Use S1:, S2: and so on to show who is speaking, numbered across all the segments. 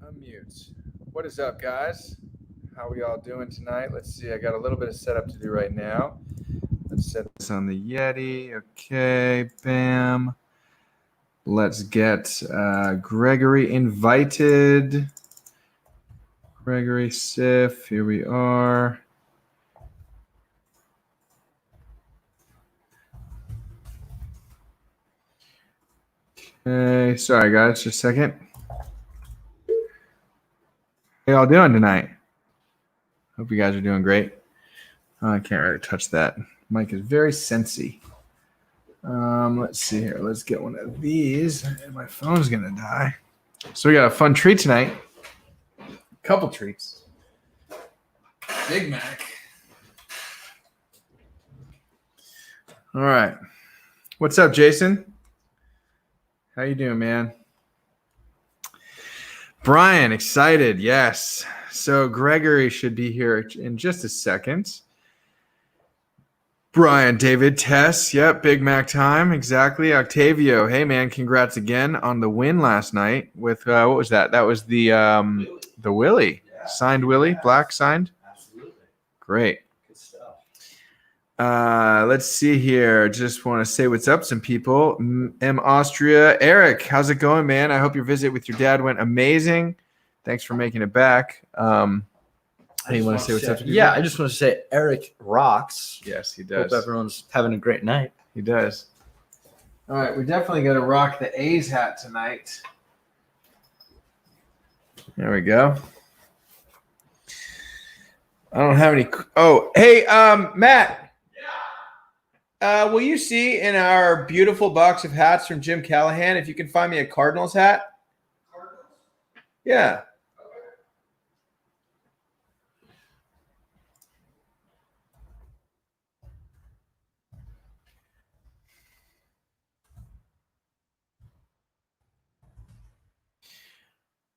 S1: Unmute. What is up, guys? How we all doing tonight? Let's see. I got a little bit of setup to do right now. Let's set this on the Yeti. Okay, bam. Let's get Gregory invited. Gregory Siff. Here we are. Okay, sorry guys, just a second. How y'all doing tonight? Hope you guys are doing great. Oh, I can't really touch that. Mic is very sensy. Let's see here. Let's get one of these. And my phone's gonna die. So we got a fun treat tonight. A couple treats. Big Mac. All right. What's up, Jason? How you doing, man? Brian, excited. Yes. So Gregory should be here in just a second. Brian, David, Tess. Yep, Big Mac time. Exactly. Octavio. Hey, man, congrats again on the win last night with what was that? That was the Willie. Yeah. Signed Willie. Yeah. Black signed. Absolutely. Great. Good stuff. Let's see here. Just want to say what's up, some people. M Austria. Eric, how's it going, man? I hope your visit with your dad went amazing. Thanks for making it back. Hey, you want to say what's up?
S2: Yeah, I just want to say Eric rocks.
S1: Yes, he does.
S2: Hope everyone's having a great night.
S1: He does. All right, we're definitely going to rock the A's hat tonight. There we go. I don't have any. Oh, hey, Matt. Yeah. Will you see in our beautiful box of hats from Jim Callahan if you can find me a Cardinals hat? Cardinals? Yeah.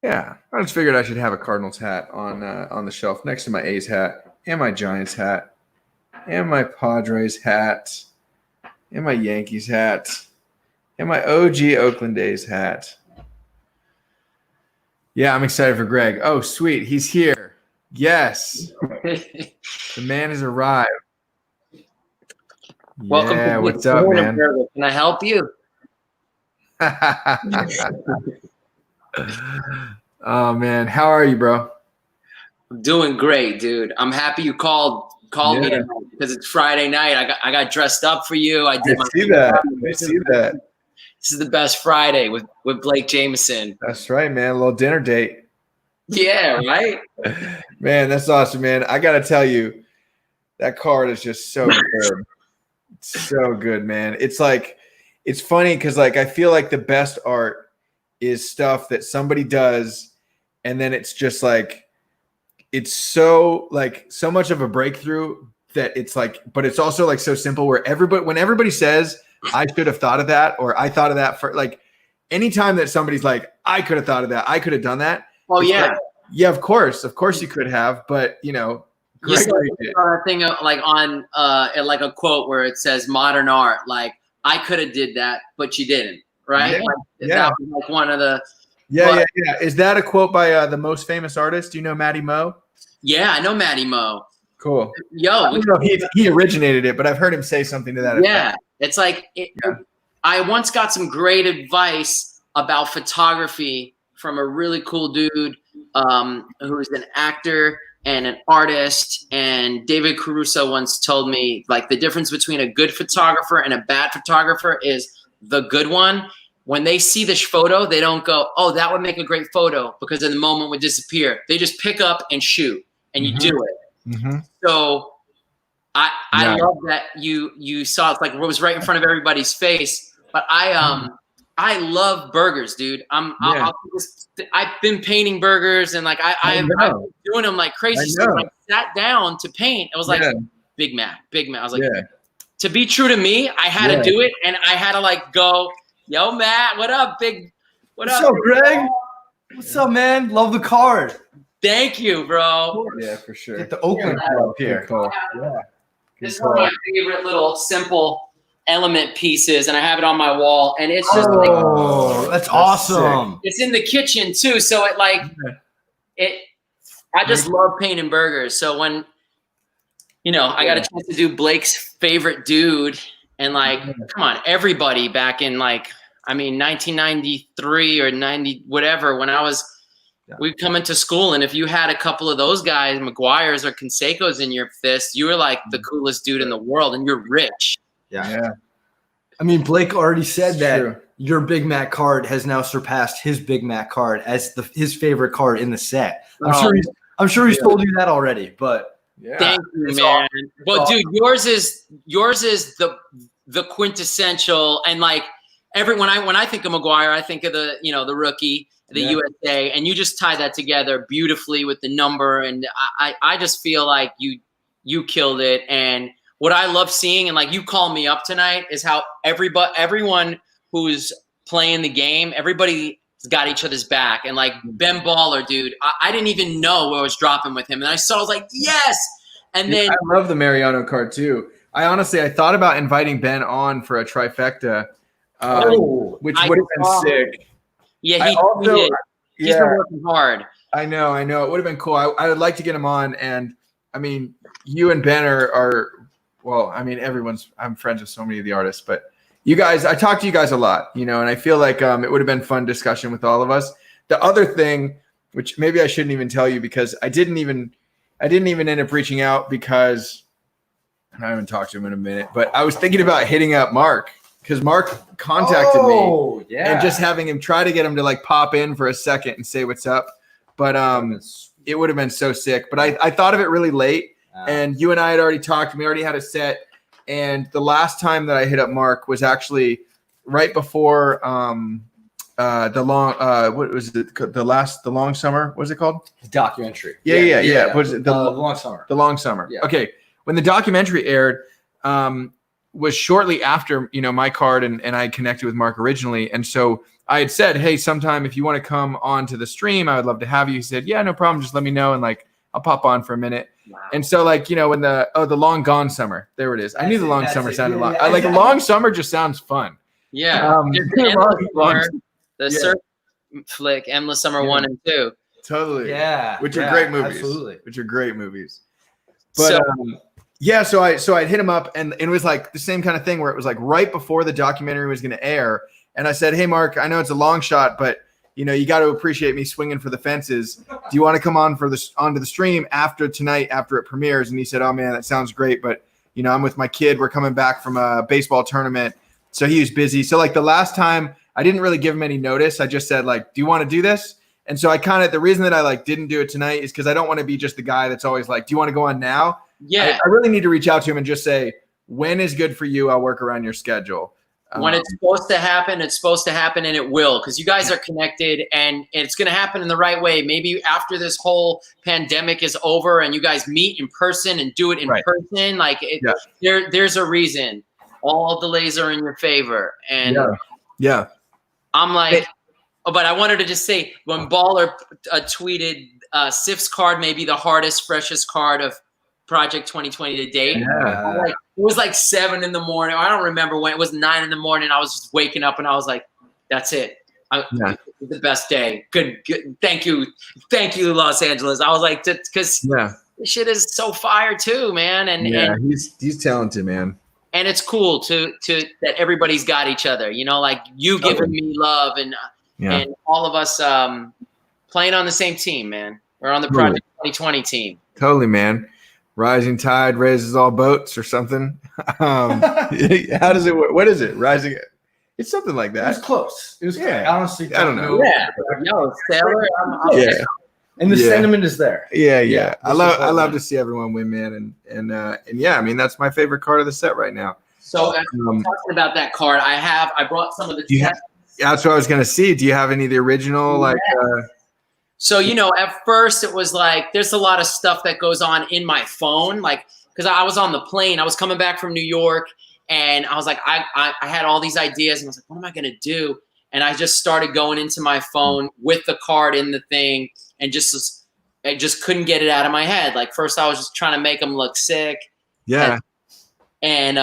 S1: Yeah, I just figured I should have a Cardinals hat on the shelf next to my A's hat and my Giants hat and my Padres hat and my Yankees hat and my OG Oakland A's hat. Yeah, I'm excited for Greg. Oh, sweet. He's here. Yes. The man has arrived.
S3: Welcome.
S1: Yeah, what's up, man?
S3: Can I help you?
S1: Oh man, how are you, bro?
S3: I'm doing great, dude. I'm happy you called me tonight because it's Friday night. I got dressed up for you. I
S1: see that.
S3: This is the best Friday with Blake Jameson.
S1: That's right, man. A little dinner date.
S3: Yeah, right.
S1: Man, that's awesome, man. I gotta tell you, that card is just so good. So good, man. It's like, it's funny because like I feel like the best art is stuff that somebody does, and then it's just like, it's so like so much of a breakthrough that it's like, but it's also like so simple where when everybody says, I should have thought of that, or I thought of that for like, anytime that somebody's like, I could have thought of that, I could have done that.
S3: Oh yeah.
S1: Like, yeah, of course you could have, but you know,
S3: you saw a thing like on like a quote where it says modern art, like I could have did that, but you didn't. Right?
S1: Yeah.
S3: That was like one of the.
S1: Yeah. Is that a quote by the most famous artist? Do you know Matty Moe?
S3: Yeah, I know Matty Moe.
S1: Cool.
S3: Yo,
S1: I don't know if he originated it, but I've heard him say something to that effect.
S3: Yeah, it's like I once got some great advice about photography from a really cool dude who's an actor and an artist. And David Caruso once told me like the difference between a good photographer and a bad photographer is the good one. When they see this photo, they don't go, oh, that would make a great photo because then the moment would disappear. They just pick up and shoot, and you do it. Mm-hmm. So I love that you saw it like it was right in front of everybody's face. But I love burgers, dude. I've been painting burgers and like I've been doing them like crazy. So when I sat down to paint, it was like Big Mac. I was like, to be true to me, I had to do it, and I had to like go, yo, Matt, what up, big? What's
S2: up, Greg? What's up, man? Love the card.
S3: Thank you, bro.
S1: Yeah, for sure.
S2: Get the Oakland club here.
S1: Cool.
S3: Yeah. This is one of my favorite little simple element pieces, and I have it on my wall, and it's just like,
S2: that's awesome.
S3: it's in the kitchen too, so it like I just love painting burgers. So when I got a chance to do Blake's favorite dude, and like, come on, everybody back in like, I mean, 1993 or 90, whatever, when we'd come into school, and if you had a couple of those guys, McGwires or Canseco's in your fist, you were like the coolest dude in the world, and you're rich.
S2: Yeah. I mean, Blake already said that your Big Mac card has now surpassed his Big Mac card as his favorite card in the set. I'm sure he's told you that already, but
S3: thank you, man. Well, dude, yours is the quintessential, and like when I think of McGwire, I think of the the rookie, the USA, and you just tie that together beautifully with the number, and I just feel like you killed it. And what I love seeing, and like you called me up tonight, is how everyone who's playing the game, everybody's got each other's back. And like Ben Baller, dude, I didn't even know where I was dropping with him, and I was like, yes. And then
S1: I love the Mariano card too. I thought about inviting Ben on for a trifecta, which would have been sick.
S3: Yeah, he did. He's been working hard.
S1: I know. It would have been cool. I would like to get him on, and I mean, you and Ben are well, I mean, I'm friends with so many of the artists, but you guys, I talk to you guys a lot, and I feel like it would have been fun discussion with all of us. The other thing, which maybe I shouldn't even tell you, because I didn't even end up reaching out, because I haven't talked to him in a minute, but I was thinking about hitting up Mark, because Mark contacted me and just having him try to get him to like pop in for a second and say what's up. But it would have been so sick. But I thought of it really late. And you and I had already talked. We already had a set. And the last time that I hit up Mark was actually right before the long summer. What was it called?
S2: The documentary.
S1: Yeah. Was it
S2: the long summer?
S1: The long summer.
S2: Yeah.
S1: Okay. When the documentary aired, was shortly after my card, and I connected with Mark originally, and so I had said, hey, sometime if you want to come on to the stream, I would love to have you. He said, yeah, no problem, just let me know, and like I'll pop on for a minute. Wow. And so like when the long gone summer, there it is. I knew the long summer sounded long. I like long summer just sounds fun.
S3: Yeah. The surf flick, Endless Summer 1 and 2.
S1: Totally.
S2: Yeah.
S1: Which are great movies.
S2: Absolutely.
S1: Which are great movies. But so I hit him up, and it was like the same kind of thing where it was like right before the documentary was going to air, and I said, hey Mark, I know it's a long shot, but you got to appreciate me swinging for the fences. Do you want to come on onto the stream after tonight, after it premieres? And he said, oh man, that sounds great, but I'm with my kid. We're coming back from a baseball tournament, so he was busy. So like the last time, I didn't really give him any notice. I just said like, do you want to do this? And so the reason that I like didn't do it tonight is because I don't want to be just the guy that's always like, do you want to go on now?
S3: Yeah.
S1: I really need to reach out to him and just say, when is good for you? I'll work around your schedule.
S3: When it's supposed to happen, it's supposed to happen, and it will, because you guys are connected, and it's going to happen in the right way. Maybe after this whole pandemic is over and you guys meet in person and do it in person, like there's a reason. All delays are in your favor. And I'm like, but I wanted to just say, when Baller tweeted Siff's card may be the hardest, freshest card of Project 2020 to date.
S1: Yeah.
S3: It was like 7 in the morning. I don't remember when. It was 9 in the morning. I was just waking up, and I was like, that's it. The best day. Good. Thank you, Los Angeles. I was like, because this shit is so fire too, man. And
S1: he's talented, man.
S3: And it's cool to that everybody's got each other. Like you giving me love, and all of us playing on the same team, man. We're on the Project 2020 team.
S1: Totally, man. Rising tide raises all boats, or something. How does it work? What is it? Rising. It's something like that.
S2: It was close. It was honestly.
S1: I don't know.
S3: Yeah. Yo, Sailor.
S2: And the sentiment is there.
S1: Yeah. I love to see everyone win, man. And yeah, I mean, that's my favorite card of the set right now.
S3: So talking about that card, I brought some of the.
S1: That's what I was gonna see. Do you have any of the original
S3: So, at first it was like, there's a lot of stuff that goes on in my phone, like, because I was on the plane. I was coming back from New York, and I was like, I had all these ideas, and I was like, what am I going to do? And I just started going into my phone with the card in the thing, and I just couldn't get it out of my head. Like, first I was just trying to make them look sick.
S1: Yeah.
S3: And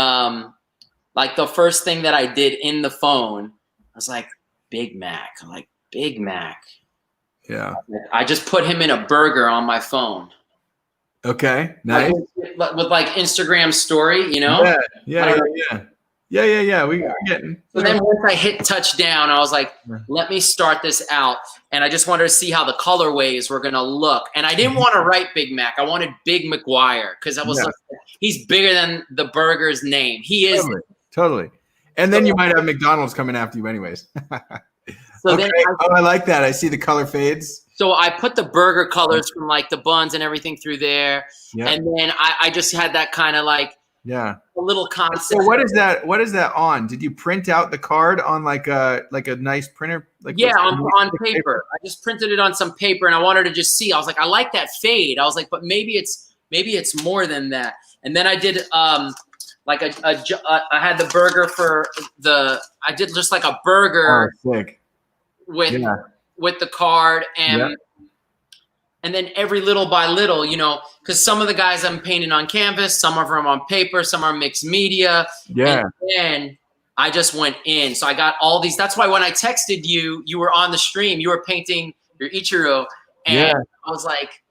S3: like the first thing that I did in the phone, I was like, Big Mac. I'm like, Big Mac.
S1: Yeah.
S3: I just put him in a burger on my phone.
S1: Okay. Nice.
S3: Like, with like Instagram story, you know?
S1: Yeah. We're getting.
S3: So then once I hit touchdown, I was like, let me start this out. And I just wanted to see how the colorways were going to look. And I didn't want to write Big Mac. I wanted Big McGwire because I was like, he's bigger than the burger's name. He is.
S1: Totally. And then you might have McDonald's coming after you anyways.
S3: So
S1: okay. I like that. I see the color fades.
S3: So I put the burger colors from like the buns and everything through there. Yeah. And then I just had that kind of like, a little concept.
S1: So what is that? What is that on? Did you print out the card on like a nice printer? Like
S3: on paper. I just printed it on some paper, and I wanted to just see. I was like, I like that fade. I was like, but maybe it's more than that. And then I did like I had the burger for I did just like a burger with the card and then every little by little, you know, because some of the guys I'm painting on canvas, some of them on paper, some are mixed media. Yeah. And then I just went in. So I got all these. That's why when I texted you, you were on the stream, you were painting your Ichiro. And I was like,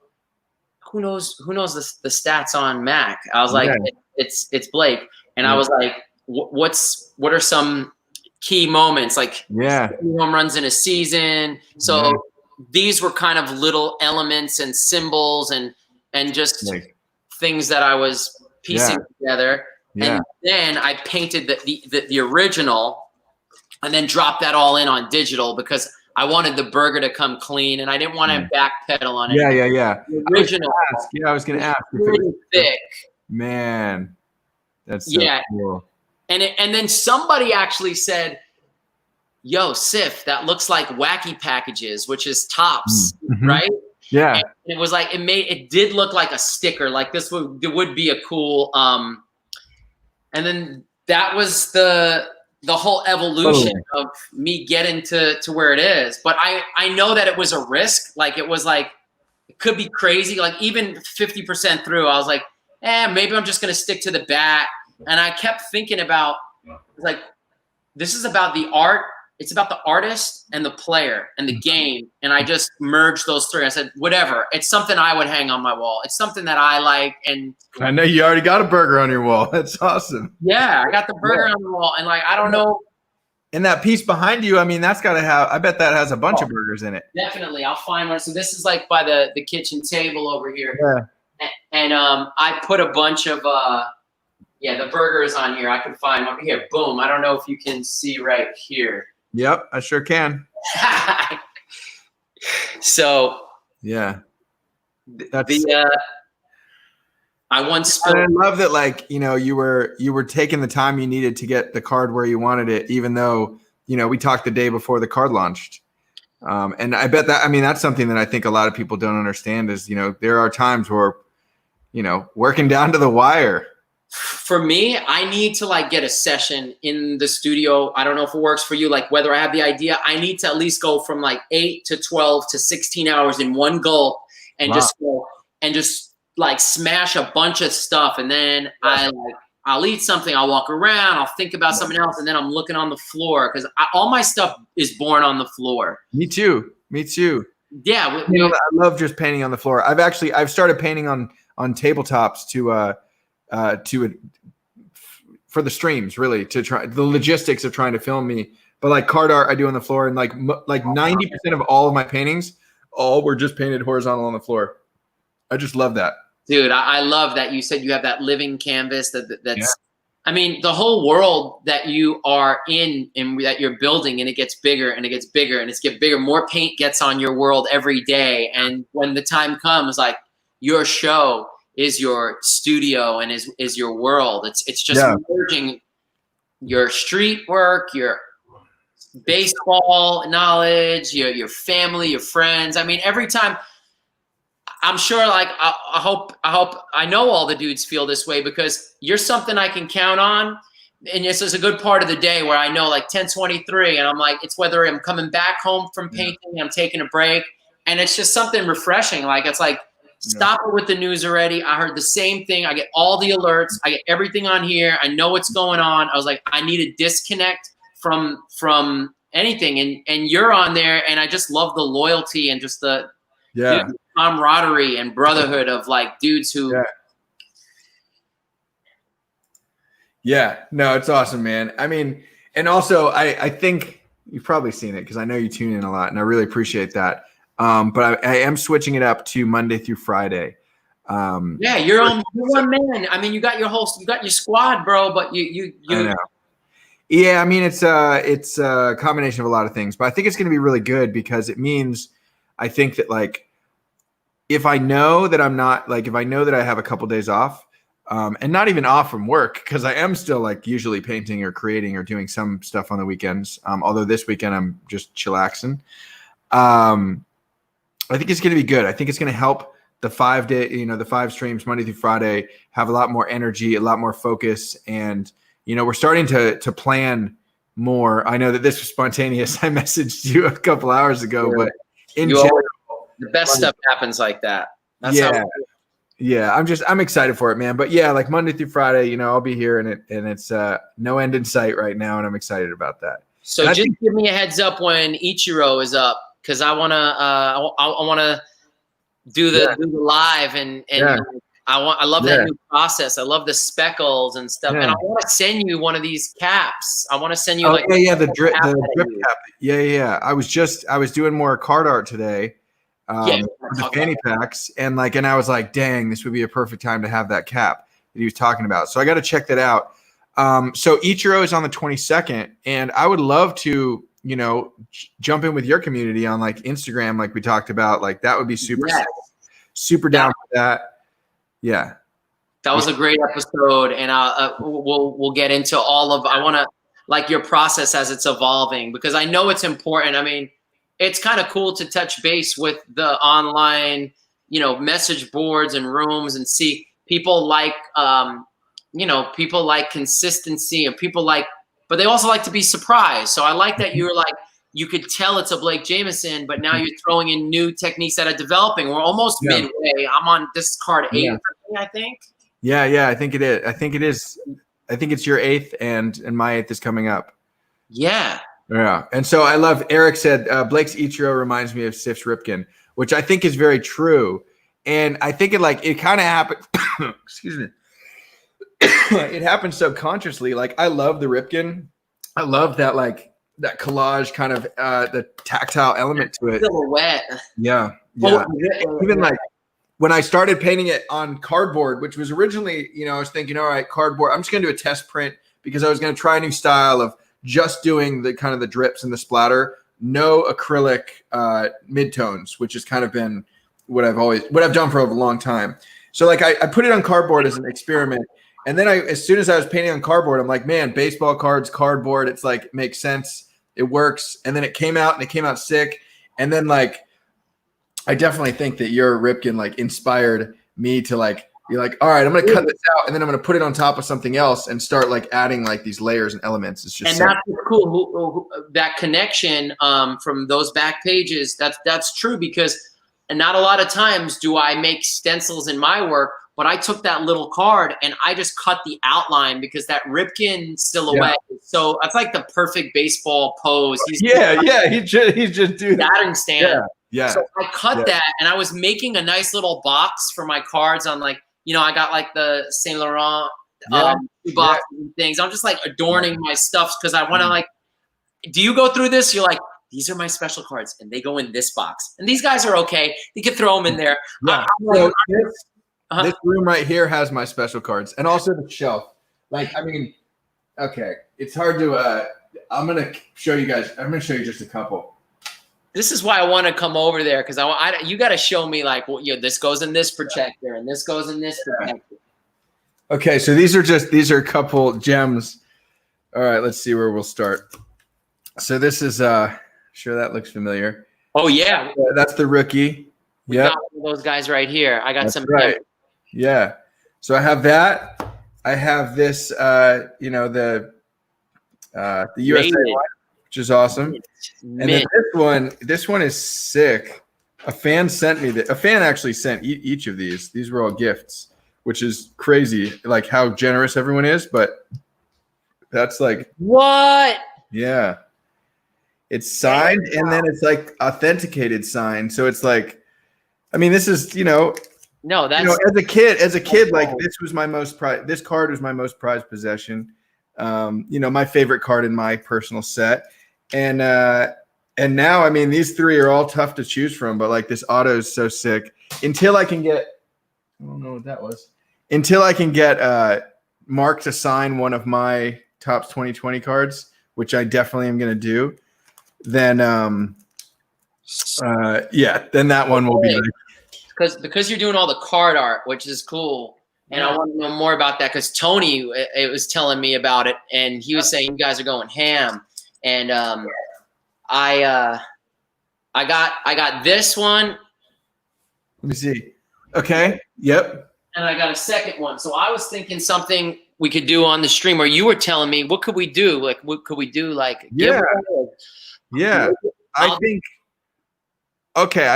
S3: who knows the stats on Mac? I was like, it's Blake. And I was like, what are some key moments? Like home runs in a season. So these were kind of little elements and symbols and just things that I was piecing together. And then I painted the original and then dropped that all in on digital because I wanted the burger to come clean and I didn't want to backpedal on it.
S1: Yeah.
S3: The original.
S1: I was going to ask.
S3: Really thick.
S1: Man, that's so cool.
S3: And then somebody actually said, yo, Siff, that looks like Wacky Packages, which is Tops, right? Yeah. And it was like it did look like a sticker. Like this would be a cool. And then that was the whole evolution of me getting to where it is. But I know that it was a risk. Like it was like it could be crazy. Like even 50% through, I was like, maybe I'm just gonna stick to the bat. And I kept thinking about like this is about the art. It's about the artist and the player and the game. And I just merged those three. I said, whatever. It's something I would hang on my wall. It's something that I like. And
S1: I know you already got a burger on your wall. That's awesome.
S3: Yeah, I got the burger on the wall. And like, I don't know.
S1: And that piece behind you, I mean, that's got to have, I bet that has a bunch of burgers in it.
S3: Definitely. I'll find one. So this is like by the kitchen table over here. Yeah. And I put a bunch of, the burgers on here. I can find one here. Boom. I don't know if you can see right here.
S1: Yep, I sure can.
S3: So
S1: that's
S3: I once
S1: I love that, like, you know, you were taking the time you needed to get the card where you wanted it, even though, you know, we talked the day before the card launched. And I bet that, I mean, that's something that I think a lot of people don't understand is, you know, there are times where, you know, working down to the wire.
S3: For me, I need to like get a session in the studio. I don't know if it works for you, like whether I have the idea, I need to at least go from like 8 to 12 to 16 hours in one gulp and just go and just like smash a bunch of stuff. And then I'll eat something, I'll walk around, I'll think about something else. And then I'm looking on the floor because all my stuff is born on the floor.
S1: Me too.
S3: Yeah.
S1: You know, I love just painting on the floor. I've started painting on tabletops for the streams, really, to try the logistics of trying to film me. But like card art I do on the floor, and like 90% of all of my paintings were just painted horizontal on the floor. I just love that.
S3: Dude, I love that you said you have that living canvas that's I mean, the whole world that you are in and that you're building, and it gets bigger and it gets bigger and it's get bigger. More paint gets on your world every day. And when the time comes, like your show is your studio and is your world. It's just merging your street work, your baseball knowledge, your family, your friends. I mean, every time I'm sure like I know all the dudes feel this way because you're something I can count on. And this is a good part of the day where I know like 10:23 and I'm like, it's whether I'm coming back home from painting, I'm taking a break. And it's just something refreshing. Like, it's like, Stop it with the news already. I heard the same thing. I get all the alerts. I get everything on here. I know what's going on. I was like, I need a disconnect from anything. And you're on there, and I just love the loyalty and just the camaraderie and brotherhood of like dudes who.
S1: Yeah, no, it's awesome, man. I mean, and also I think you've probably seen it because I know you tune in a lot, and I really appreciate that. But I am switching it up to Monday through Friday.
S3: You're one man. I mean, you got your squad, bro. But you.
S1: I know. Yeah, I mean, it's a combination of a lot of things, but I think it's going to be really good because it means I think that like if I know that I'm not like if I know that I have a couple days off. And not even off from work because I am still like usually painting or creating or doing some stuff on the weekends. Although this weekend I'm just chillaxing. I think it's going to be good. I think it's going to help the 5 day, the 5 streams Monday through Friday have a lot more energy, a lot more focus. And, we're starting to plan more. I know that this was spontaneous. I messaged you a couple hours ago, but in general,
S3: the best stuff happens like that. That's how
S1: yeah, I'm excited for it, man. But yeah, like Monday through Friday, I'll be here and it's no end in sight right now, and I'm excited about that.
S3: So just give me a heads up when Ichiro is up, because I wanna do the live and I love that new process. I love the speckles and stuff, and I want to send you one of these caps. I want to send you
S1: the drip cap. Yeah. I was doing more card art today. The fanny packs and I was like, dang, this would be a perfect time to have that cap that he was talking about. So I got to check that out. So Ichiro is on the 22nd, and I would love to, jump in with your community on Instagram, like we talked about. Like that would be super down for that. Yeah,
S3: that was a great episode, and we'll get into all of. I want to your process as it's evolving, because I know it's important. I mean, it's kind of cool to touch base with the online, message boards and rooms and see people people like consistency and but they also like to be surprised. So I like that you're you could tell it's a Blake Jameson, but now you're throwing in new techniques that are developing. We're almost midway. I'm on this card 8, I think.
S1: Yeah, I think it is. I think it's your 8th and my 8th is coming up.
S3: Yeah.
S1: Yeah, and so I love. Eric said Blake's Ichiro reminds me of Siff's Ripken, which I think is very true, and I think it kind of happened. Excuse me. It happened subconsciously. I love the Ripken. I love that that collage kind of the tactile element to it.
S3: Silhouette.
S1: Yeah. Even when I started painting it on cardboard, which was originally, I was thinking, all right, cardboard. I'm just gonna do a test print because I was gonna try a new style of just doing the kind of the drips and the splatter, no acrylic midtones, which has kind of been what I've done for a long time. So I put it on cardboard as an experiment. And then as soon as I was painting on cardboard, I'm like, man, baseball cards, cardboard, it's makes sense. It works. And then it came out sick. And then I definitely think that your Ripken inspired me to be all right, I'm going to cut this out, and then I'm going to put it on top of something else and start adding these layers and elements. It's just
S3: that's cool. That connection from those back pages. That's true, because not a lot of times do I make stencils in my work, but I took that little card and I just cut the outline because that Ripken silhouette. Yeah. So that's the perfect baseball pose.
S1: He's just doing
S3: batting stand.
S1: Yeah.
S3: So I cut that, and I was making a nice little box for my cards on I got the Saint Laurent boxes and things. I'm just adorning my stuff because I want to do you go through this? You're these are my special cards, and they go in this box. And these guys are okay. You can throw them in there.
S1: Yeah. This room right here has my special cards, and also the shelf. Okay, it's hard to. I'm gonna show you guys. I'm gonna show you just a couple.
S3: This is why I want to come over there, because you got to show me this goes in this protector and this goes in this protector.
S1: Okay, so these are a couple gems. All right, let's see where we'll start. So this is sure that looks familiar.
S3: Oh yeah,
S1: that's the rookie.
S3: Yeah, those guys right here. I got
S1: that's
S3: some.
S1: Right. Yeah. So I have that. I have this. The USA one, which is awesome. And then this one is sick A fan sent me a fan actually sent each of these. These were all gifts, which is crazy, like how generous everyone is. But that's like
S3: what?
S1: Yeah, it's signed and then it's like authenticated signed. So it's like, I mean, this is
S3: no, that's
S1: as a kid, like this was my most prized. This card was my most prized possession. My favorite card in my personal set, and now, I mean, these three are all tough to choose from, but like this auto is so sick. Until I can get, I don't know what that was. Until I can get Mark to sign one of my Topps 2020 cards, which I definitely am going to do, then then that one will be
S3: because you're doing all the card art, which is cool. And I want to know more about that because Tony it was telling me about it, and he was saying you guys are going ham. And I got this one.
S1: Let me see. Okay. Yep.
S3: And I got a second one. So I was thinking something we could do on the stream, or you were telling me, what could we do? Like, what could we do? Like,
S1: yeah. I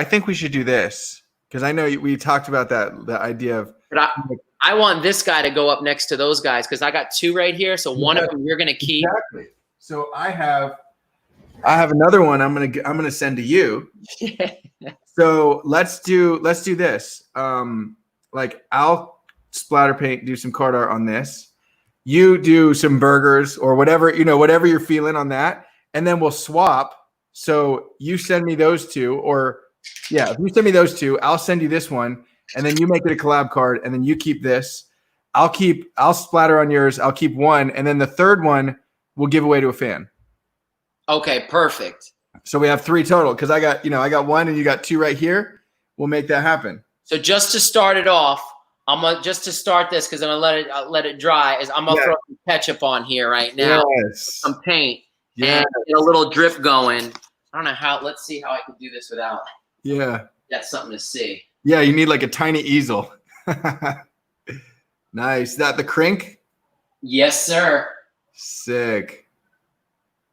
S1: think we should do this because I know we talked about the idea of. But
S3: I want this guy to go up next to those guys because I got two right here. So one of them you're gonna keep.
S1: Exactly. So I have another one I'm gonna send to you. So let's do this. Like I'll splatter paint, do some card art on this. You do some burgers or whatever, whatever you're feeling on that, and then we'll swap. So you send me those two, if you send me those two, I'll send you this one, and then you make it a collab card, and then you keep this. I'll splatter on yours. I'll keep one, and then the third one we'll give away to a fan.
S3: Okay, perfect.
S1: So we have three total because I got one and you got two right here. We'll make that happen.
S3: So just to start it off, just to start this because I'm gonna let it dry. I'm gonna throw some ketchup on here right now.
S1: Yes.
S3: Some paint. And get a little drip going. I don't know how. Let's see how I can do this without.
S1: Yeah.
S3: That's something to see.
S1: Yeah, you need like a tiny easel. Nice. That the crink?
S3: Yes, sir.
S1: Sick.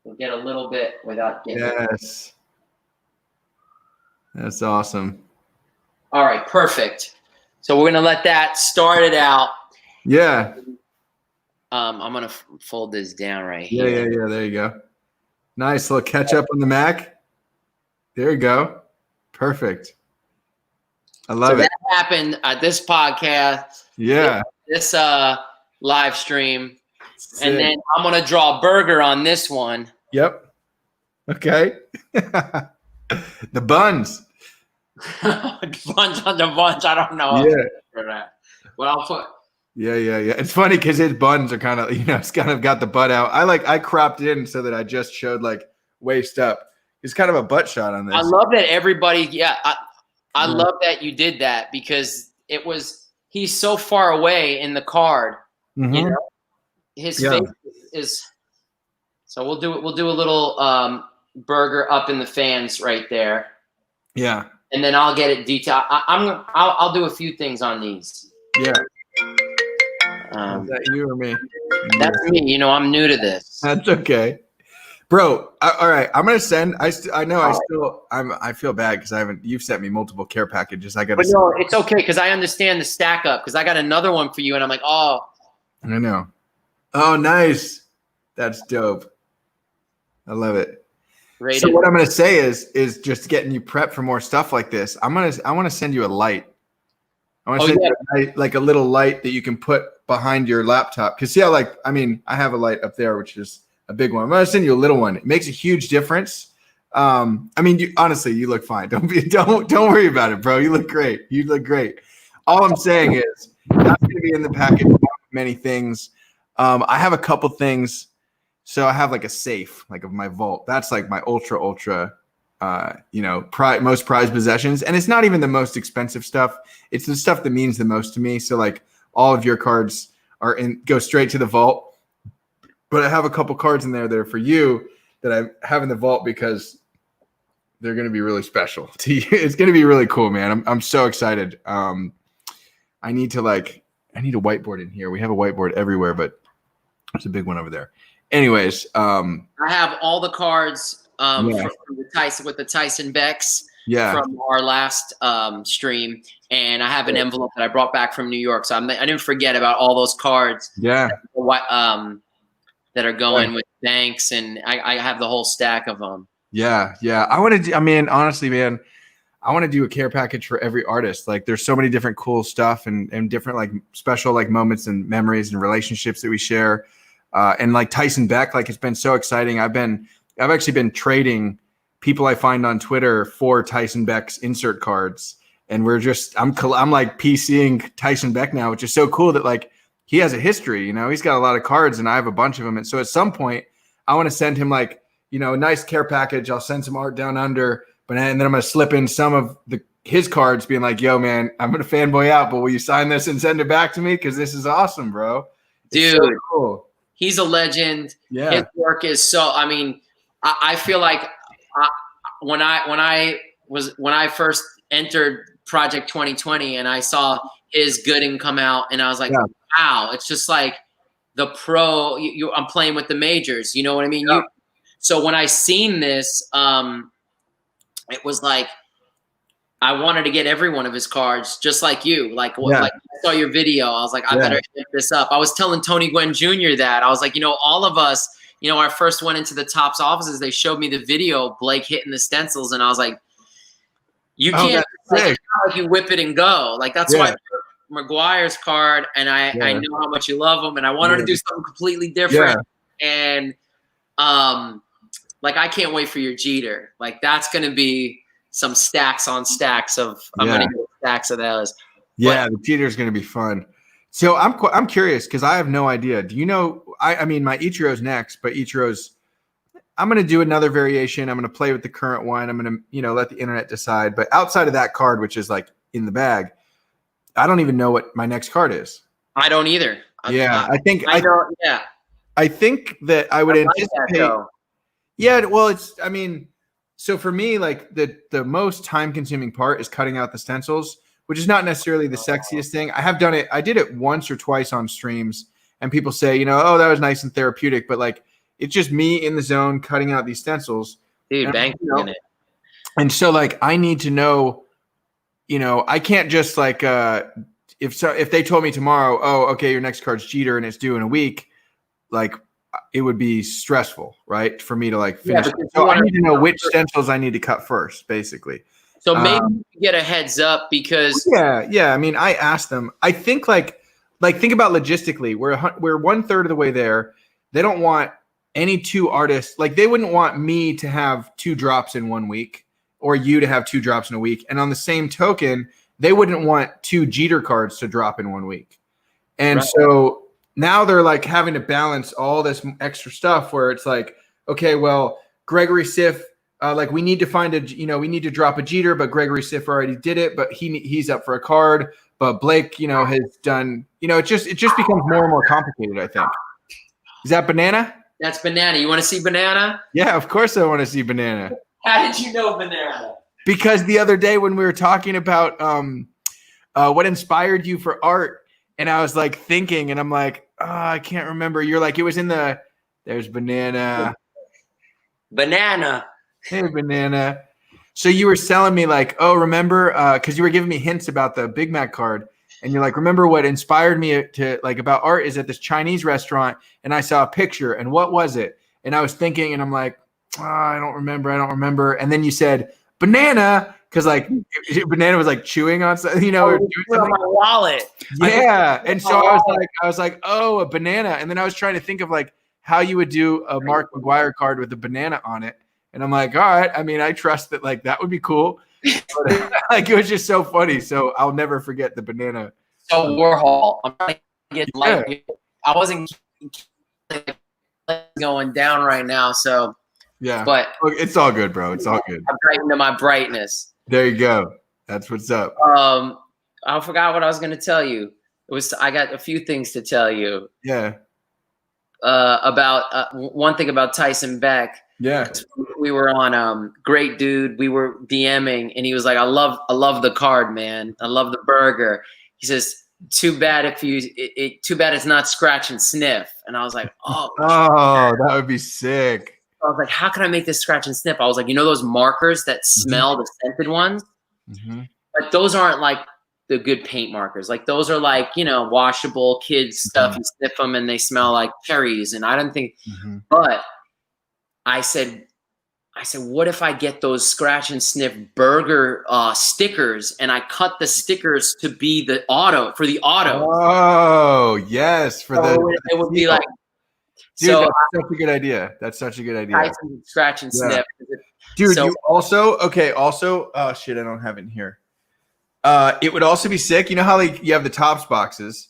S3: We'll get a little bit without getting.
S1: Yes. That's awesome.
S3: All right, perfect. So we're gonna let that start it out.
S1: Yeah.
S3: I'm gonna fold this down right here.
S1: Yeah. There you go. Nice little ketchup on the Mac. There you go. Perfect. I love it.
S3: That happened at this podcast.
S1: Yeah.
S3: This live stream.
S1: Sick.
S3: And then I'm gonna draw a burger on this one.
S1: Yep. Okay. The buns.
S3: Buns on the buns. I don't know.
S1: Yeah.
S3: For that. But I'll put.
S1: Yeah. It's funny because his buns are kind of, it's kind of got the butt out. I cropped it in so that I just showed like waist up. It's kind of a butt shot on this.
S3: I love that everybody. Yeah. I love that you did that because he's so far away in the card.
S1: Mm-hmm.
S3: His face is. So we'll do a little burger up in the fans right there.
S1: Yeah.
S3: And then I'll get it detailed. I'll do a few things on these.
S1: Yeah. Is that you or me?
S3: That's me. I'm new to this.
S1: That's okay, bro. All right, I'm gonna send. I feel bad because you've sent me multiple care packages. I gotta.
S3: But no, it's okay because I understand the stack up because I got another one for you and I'm like, oh.
S1: I know. Oh, nice. That's dope. I love it.
S3: Rated.
S1: So what I'm gonna say is just getting you prepped for more stuff like this. I want to send you a light. I want to send you a light, like a little light that you can put behind your laptop. Because see how I have a light up there, which is a big one. I'm gonna send you a little one. It makes a huge difference. Honestly, you look fine. Don't worry about it, bro. You look great. You look great. All I'm saying is that's gonna be in the package. Many things. I have a couple things. So I have like a safe, like of my vault. That's like my ultra, most prized possessions. And it's not even the most expensive stuff. It's the stuff that means the most to me. So like all of your cards go straight to the vault. But I have a couple cards in there that are for you that I have in the vault because they're going to be really special to you. It's going to be really cool, man. I'm so excited. I need a whiteboard in here. We have a whiteboard everywhere, but there's a big one over there. Anyways,
S3: I have all the cards from the Tyson with the Tyson Becks. from our last stream, and I have an envelope that I brought back from New York. So I didn't forget about all those cards.
S1: Yeah.
S3: That are going with thanks, and I have the whole stack of them.
S1: Yeah, yeah. I want to do, I mean, honestly, man, I want to do a care package for every artist. Like there's so many different cool stuff and different like special like moments and memories and relationships that we share. And like Tyson Beck, like it's been so exciting. I've actually been trading people I find on Twitter for Tyson Beck's insert cards. And I'm like PCing Tyson Beck now, which is so cool that like he has a history, you know, he's got a lot of cards and I have a bunch of them. And so at some point I want to send him like, you know, a nice care package. I'll send some art down under, and then I'm going to slip in some of his cards being like, yo, man, I'm going to fanboy out, but will you sign this and send it back to me? Cause this is awesome, bro. It's
S3: dude,
S1: so cool.
S3: He's a legend.
S1: Yeah.
S3: His work is so, I mean, I feel like when I first entered Project 2020 and I saw his Gooding come out and I was like, wow, it's just like the pro. I'm playing with the majors. You know what I mean?
S1: Yeah.
S3: So when I seen this, it was like I wanted to get every one of his cards, just like you. Like I saw your video, I was like, I better hit this up. I was telling Tony Gwynn Jr. that I was like, you know, all of us, you know, when I first went into the Topps offices, they showed me the video of Blake hitting the stencils, and I was like, you can't like you whip it and go. Like that's why. McGwire's card, and I know how much you love him, and I wanted to do something completely different. And like I can't wait for your Jeter. Like that's gonna be some stacks on stacks of I'm gonna get stacks of those.
S1: Yeah, the Jeter's gonna be fun. So I'm curious because I have no idea. Do you know? I mean, my Ichiro's next, but Ichiro's. I'm gonna do another variation. I'm gonna play with the current one. I'm gonna let the internet decide. But outside of that card, which is like in the bag. I don't even know what my next card is.
S3: I don't either.
S1: I think that I would anticipate. Well, I mean, so for me, like the most time consuming part is cutting out the stencils, which is not necessarily the sexiest thing. I have done it. I did it once or twice on streams, and people say, you know, oh, that was nice and therapeutic, but like it's just me in the zone cutting out these stencils.
S3: Dude, banking in it.
S1: And so, like, I need to know. You know, I can't just like if they told me tomorrow, oh, okay, your next card's Jeter and it's due in a week, like it would be stressful, right? For me to like finish. So I need to know which stencils I need to cut first, basically.
S3: So maybe you get a heads up because
S1: I mean, I asked them. I think like think about logistically, we're 1/3 of the way there. They don't want any two artists, like they wouldn't want me to have 2 drops in 1 week. Or you to have 2 drops in a week. And on the same token, they wouldn't want 2 Jeter cards to drop in 1 week. And so now they're like having to balance all this extra stuff where it's like, okay, well, Gregory Siff, like we need to find we need to drop a Jeter, but Gregory Siff already did it, but he's up for a card. But Blake, has done, it just becomes more and more complicated, I think. Is that Banana?
S3: That's Banana. You want to see Banana?
S1: Yeah, of course I want to see Banana.
S3: How did you know Banana?
S1: Because the other day when we were talking about what inspired you for art, and I was like thinking, and I'm like, oh, I can't remember. You're like, it was in there's Banana.
S3: Banana.
S1: Hey, Banana. So you were selling me like, oh, remember, because you were giving me hints about the Big Mac card. And you're like, remember what inspired me to like about art is at this Chinese restaurant, and I saw a picture, and what was it? And I was thinking, and I'm like, oh, I don't remember. And then you said Banana because like Banana was like chewing on something, or doing something.
S3: My wallet.
S1: Yeah. And so I was like, oh, a banana. And then I was trying to think of like how you would do a Mark McGwire card with a banana on it. And I'm like, all right. I mean, I trust that like that would be cool. But, like it was just so funny. So I'll never forget the banana.
S3: So Warhol, I'm trying to get like I wasn't going down right now, so.
S1: Yeah,
S3: but
S1: it's all good, bro. It's all good.
S3: I'm brightened to my brightness.
S1: There you go. That's what's up.
S3: I forgot what I was going to tell you. I got a few things to tell you.
S1: Yeah.
S3: About one thing about Tyson Beck.
S1: Yeah.
S3: We were on Great Dude. We were DMing, and he was like, "I love the card, man. I love the burger." He says, "Too bad too bad it's not scratch and sniff." And I was like, "Oh,
S1: that would be sick."
S3: I was like, how can I make this scratch and sniff? I was like, you know those markers that smell, the scented ones? But those aren't like the good paint markers. Like those are like, you know, washable kids stuff. You sniff them and they smell like cherries. And I don't think, but I said, what if I get those scratch and sniff burger stickers and I cut the stickers to be the auto for the auto?
S1: Oh, yes.
S3: It would be like,
S1: dude,
S3: so
S1: that's such a good idea. That's such a good idea.
S3: I scratch and sniff.
S1: Dude, you also, oh shit, I don't have it in here. It would also be sick. You know how like you have the Tops boxes,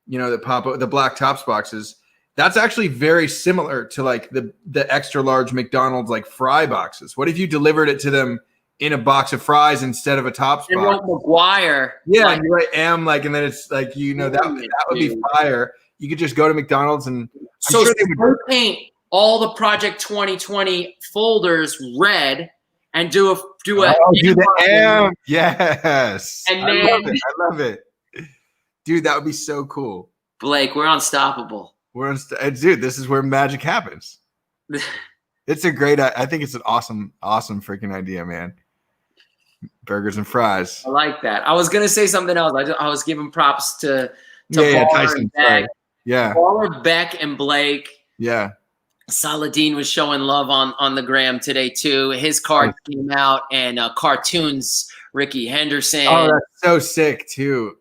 S1: you know, the black Tops boxes. That's actually very similar to like the extra large McDonald's like fry boxes. What if you delivered it to them in a box of fries instead of a Tops box?
S3: wrote McGwire.
S1: Yeah, like, and you write M like, and then it's like, you know, that would be fire. You could just go to McDonald's and
S3: so sure they would paint all the Project 2020 folders red and do the
S1: M. Yes.
S3: And
S1: I love it. Dude, that would be so cool.
S3: Blake, we're unstoppable.
S1: Dude, this is where magic happens. It's a great, I think it's an awesome freaking idea, man. Burgers and fries.
S3: I like that. I was going to say something else. I was giving props to Tyson and Beck.
S1: Yeah.
S3: Baller, Beck, and Blake.
S1: Yeah.
S3: Saladin was showing love on the gram today too. His card came out and cartoons, Ricky Henderson.
S1: Oh, that's so sick too.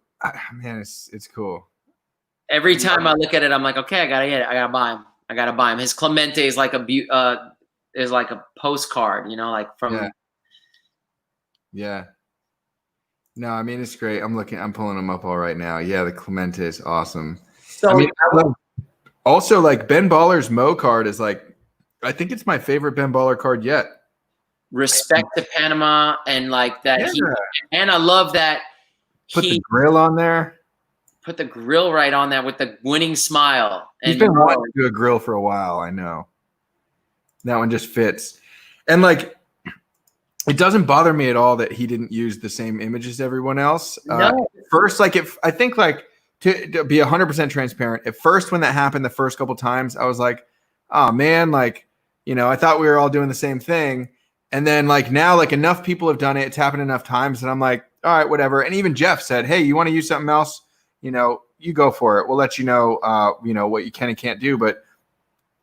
S1: Man, it's cool.
S3: Every time I look at it, I'm like, okay, I gotta get it. I gotta buy him. His Clemente is like a postcard, you know, like from.
S1: Yeah. No, I mean it's great. I'm pulling them up all right now. Yeah, the Clemente is awesome.
S3: So
S1: I mean, also like Ben Baller's Mo card is like, I think it's my favorite Ben Baller card yet.
S3: Respect to Panama and like that. Yeah. And I love that
S1: put the grill on there.
S3: Put the grill right on that with the winning smile.
S1: He's been wanting to do a grill for a while. I know. That one just fits. And like, it doesn't bother me at all that he didn't use the same image as everyone else.
S3: No.
S1: First, like I think like to be 100% transparent, at first when that happened the first couple times, I was like, oh man, like, you know, I thought we were all doing the same thing. And then like now, like enough people have done it. It's happened enough times that I'm like, all right, whatever. And even Jeff said, hey, you want to use something else? You know, you go for it. We'll let you know, what you can and can't do. But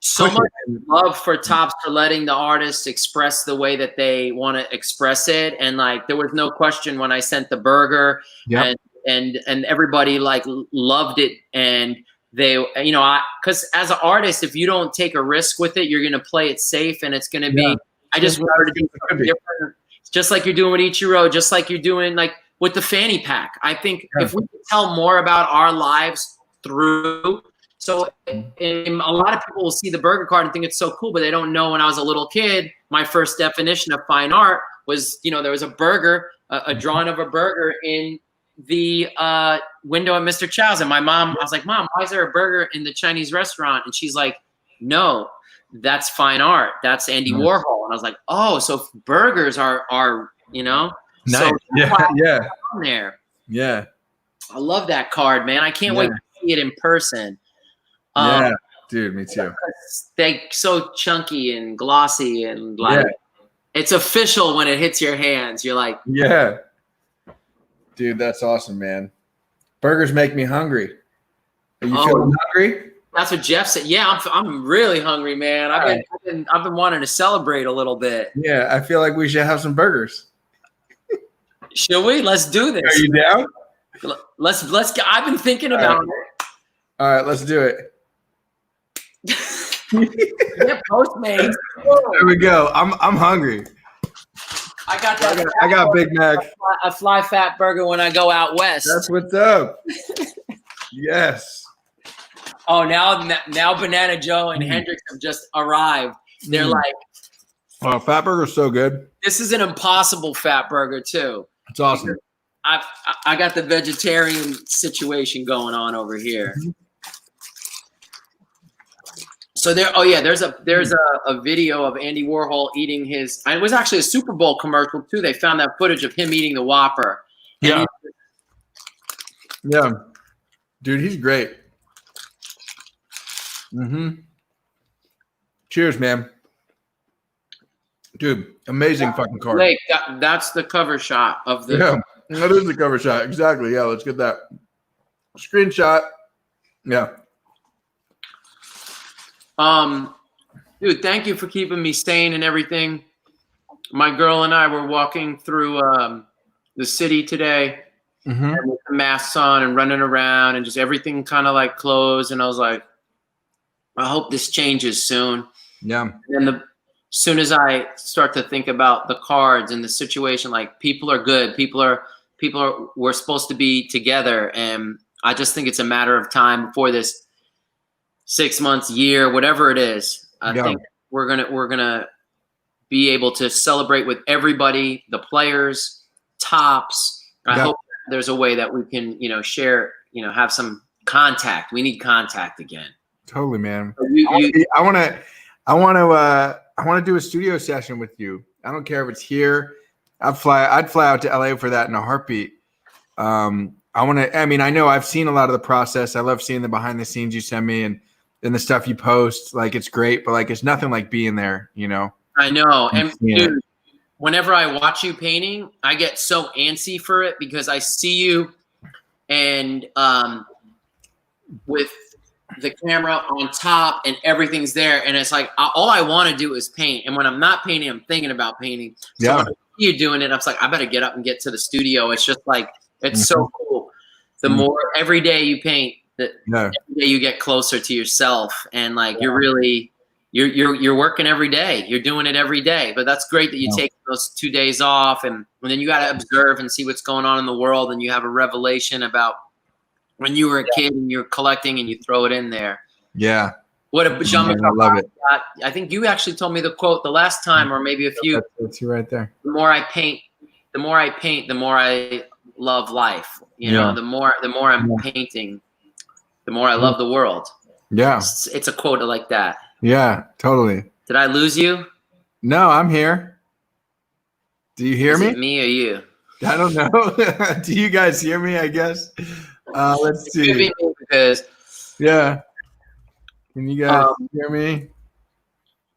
S3: so much love for Tops for letting the artists express the way that they want to express it. And like, there was no question when I sent the burger and everybody like loved it. And they, you know, because as an artist, if you don't take a risk with it, you're going to play it safe. And it's going to be, I just wanted to do something different. Just like you're doing with Ichiro, just like you're doing like with the fanny pack. I think if we could tell more about our lives through, so a lot of people will see the burger card and think it's so cool, but they don't know when I was a little kid, my first definition of fine art was, you know, there was a burger, a drawing of a burger in the window at Mr. Chow's. And my mom, I was like, Mom, why is there a burger in the Chinese restaurant? And she's like, no, that's fine art. That's Andy Warhol. And I was like, oh, so burgers are you know,
S1: nice. So yeah.
S3: There.
S1: Yeah.
S3: I love that card, man. I can't wait to see it in person.
S1: Yeah, dude, me too.
S3: They're so chunky and glossy and like it's official when it hits your hands. You're like,
S1: yeah. Dude, that's awesome, man. Burgers make me hungry. Are you feeling hungry?
S3: That's what Jeff said. Yeah, I'm really hungry, man. I've been wanting to celebrate a little bit.
S1: Yeah, I feel like we should have some burgers.
S3: Should we? Let's do this.
S1: Are you down?
S3: Let's get. I've been thinking about it.
S1: All right, let's do it.
S3: Yeah, Postmates.
S1: There we go. I'm hungry.
S3: I got that.
S1: I got Big Mac.
S3: A fly fat burger when I go out west.
S1: That's what's up. Yes.
S3: Oh, now Banana Joe and Hendrix have just arrived. They're like,
S1: oh, fat burger's so good.
S3: This is an impossible fat burger too.
S1: It's awesome.
S3: I got the vegetarian situation going on over here. So there's a video of Andy Warhol eating his. It was actually a Super Bowl commercial too. They found that footage of him eating the Whopper.
S1: Yeah. Yeah, dude, he's great. Cheers, man. Dude, amazing fucking card.
S3: Blake, that's the cover shot of the.
S1: Yeah, that is the cover shot. Exactly. Yeah, let's get that screenshot. Yeah.
S3: Dude, thank you for keeping me sane and everything. My girl and I were walking through the city today and with the masks on and running around and just everything kind of like closed. And I was like, I hope this changes soon.
S1: Yeah.
S3: And as soon as I start to think about the cards and the situation, like people are good. We're supposed to be together. And I just think it's a matter of time before this 6 months, year, whatever it is. I think we're gonna be able to celebrate with everybody, the players, tops. I hope there's a way that we can, share, have some contact. We need contact again.
S1: Totally, man. I want to do a studio session with you. I don't care if it's here. I'd fly out to LA for that in a heartbeat. I know I've seen a lot of the process. I love seeing the behind the scenes you send me and the stuff you post. Like, it's great, but like, it's nothing like being there,
S3: I know. And dude, whenever I watch you painting, I get so antsy for it because I see you and with the camera on top and everything's there. And it's like, all I want to do is paint. And when I'm not painting, I'm thinking about painting. So when I see you doing it, I'm like, I better get up and get to the studio. It's just like, it's so cool. The more every day you paint, every day you get closer to yourself. And like, you're really, you're working every day. You're doing it every day. But that's great that you take those 2 days off. And then you got to observe and see what's going on in the world. And you have a revelation about when you were a kid and you're collecting and you throw it in there. Yeah. What a Jean-Michel.
S1: I love it.
S3: I think you actually told me the quote the last time, or maybe a few.
S1: That's you right there.
S3: The more I paint, the more I love life. The more I'm painting, the more I love the world.
S1: Yeah.
S3: It's a quote like that.
S1: Yeah, totally.
S3: Did I lose you?
S1: No, I'm here. Do you hear me?
S3: Is it me or you?
S1: I don't know. Do you guys hear me, I guess? Let's see.
S3: It could be me because,
S1: yeah. Can you guys hear me?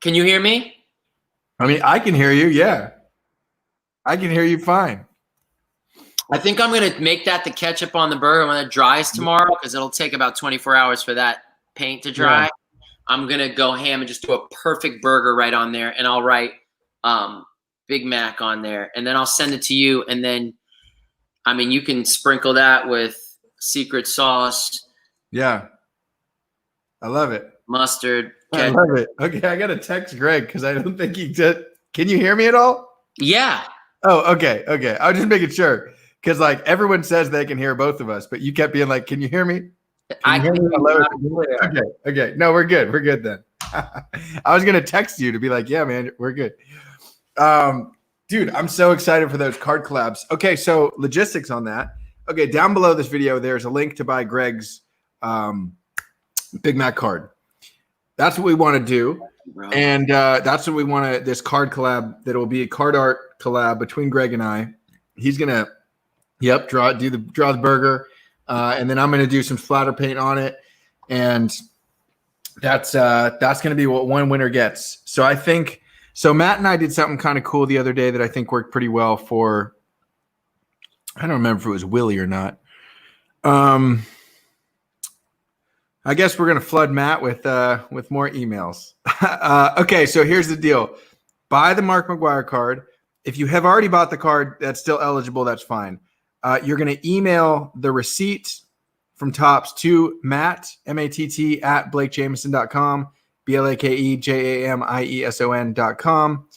S3: Can you hear me?
S1: I mean, I can hear you. Yeah. I can hear you fine.
S3: I think I'm going to make that the ketchup on the burger when it dries tomorrow because it'll take about 24 hours for that paint to dry. Yeah. I'm going to go ham and just do a perfect burger right on there. And I'll write Big Mac on there. And then I'll send it to you. And then, you can sprinkle that with secret sauce.
S1: Yeah. I love it.
S3: Mustard.
S1: Ketchup. I love it. Okay, I got to text Greg because I don't think he did. Can you hear me at all?
S3: Yeah.
S1: Oh, okay. I was just making sure because like everyone says they can hear both of us, but you kept being like, "Can you hear me?"
S3: I can hear
S1: you. Okay. No, we're good. We're good then. I was gonna text you to be like, "Yeah, man, we're good." Dude, I'm so excited for those card collabs. Okay, so logistics on that. Okay, down below this video, there's a link to buy Greg's Big Mac card. That's what we want to do. And that's what we want to, this card collab that will be a card art collab between Greg and I. He's going to, draw the burger. And then I'm going to do some splatter paint on it. And that's going to be what one winner gets. So I think, Matt and I did something kind of cool the other day that I think worked pretty well for, I don't remember if it was Willie or not. I guess we're going to flood Matt with more emails. Okay, so here's the deal. Buy the Mark McGwire card. If you have already bought the card that's still eligible, that's fine. You're going to email the receipt from Topps to Matt, M-A-T-T, at BlakeJameson.com, BlakeJameson.com.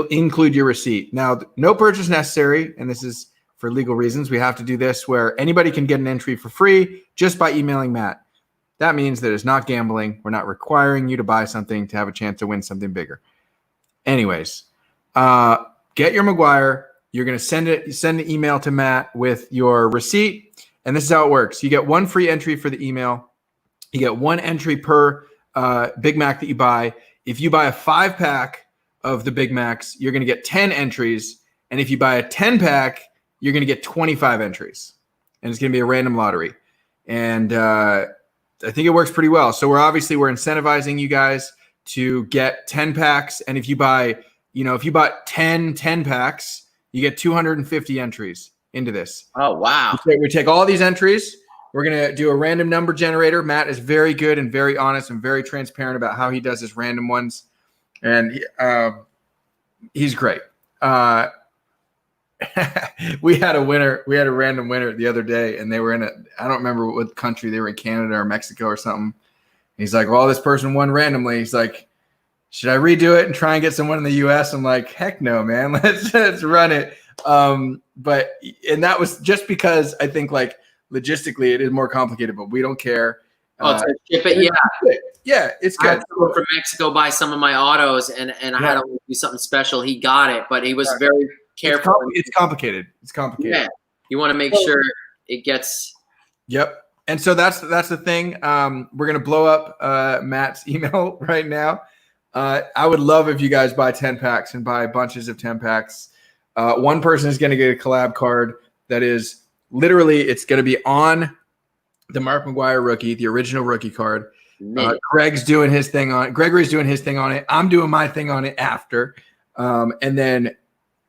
S1: Include your receipt. Now, no purchase necessary, and this is for legal reasons. We have to do this where anybody can get an entry for free just by emailing Matt. That means that it's not gambling. We're not requiring you to buy something to have a chance to win something bigger. Anyways, get your McGwire. You're going to send an email to Matt with your receipt, and this is how it works. You get one free entry for the email. You get one entry per Big Mac that you buy. If you buy a 5-pack of the Big Macs, you're going to get 10 entries. And if you buy a 10-pack, you're going to get 25 entries. And it's going to be a random lottery. And I think it works pretty well. So we're incentivizing you guys to get 10 packs. And if you buy, if you bought 10 packs, you get 250 entries into this.
S3: Oh, wow.
S1: We take all these entries. We're going to do a random number generator. Matt is very good and very honest and very transparent about how he does his random ones. And he's great. We had a winner. We had a random winner the other day, and they were in I don't remember what country they were in, Canada or Mexico or something. He's like, well, this person won randomly. He's like, should I redo it and try and get someone in the US? I'm like, heck no, man. Let's run it. And that was just because I think like logistically it is more complicated, but we don't care.
S3: Oh, to ship it, yeah.
S1: Yeah, it's good.
S3: I had to go from Mexico buy some of my autos, and I had to do something special. He got it, but he was very careful.
S1: It's complicated. It's complicated.
S3: Yeah, you want to make sure it gets.
S1: Yep. And so that's the thing. We're gonna blow up Matt's email right now. I would love if you guys buy 10 packs and buy bunches of 10 packs. One person is gonna get a collab card that is literally it's gonna be on the Mark McGwire rookie, the original rookie card. Gregory's doing his thing on it. I'm doing my thing on it after. And then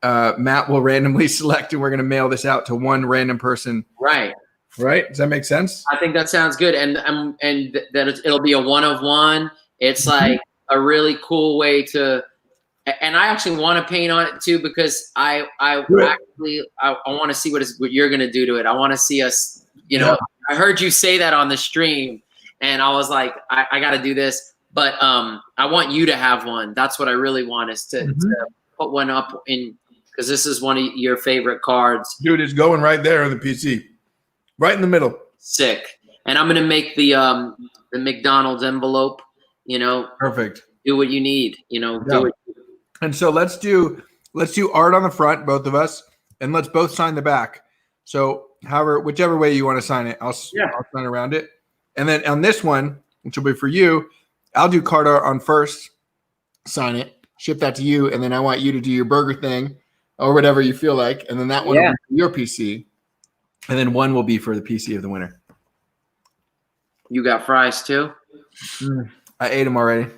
S1: Matt will randomly select, and we're going to mail this out to one random person.
S3: Right.
S1: Does that make sense?
S3: I think that sounds good. And that it'll be a one of one. It's like a really cool way to, and I actually want to paint on it too, because I want to see what you're going to do to it. I want to see us, I heard you say that on the stream, and I was like, I got to do this, but I want you to have one. That's what I really want, is to put one up in, because this is one of your favorite cards.
S1: Dude, it's going right there on the PC, right in the middle.
S3: Sick. And I'm gonna make the McDonald's envelope.
S1: Perfect.
S3: Do what you need. Do it.
S1: And so let's do art on the front, both of us, and let's both sign the back. So whichever way you want to sign it, I'll sign around it. And then on this one, which will be for you, I'll do card art on first, sign it, ship that to you, and then I want you to do your burger thing or whatever you feel like, and then that one will be for your PC, and then one will be for the PC of the winner.
S3: You got fries too?
S1: I ate them already.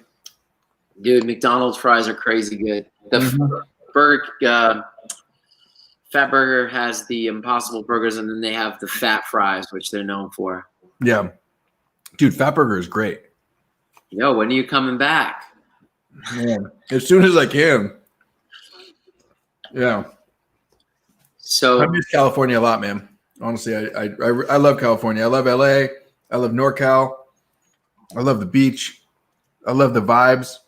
S3: Dude, McDonald's fries are crazy good. The burger, Fat Burger has the Impossible Burgers, and then they have the fat fries, which they're known for.
S1: Yeah. Dude, Fat Burger is great.
S3: Yo, when are you coming back?
S1: Man, as soon as I can. Yeah.
S3: So
S1: I miss California a lot, man. Honestly, I love California. I love LA. I love NorCal. I love the beach. I love the vibes.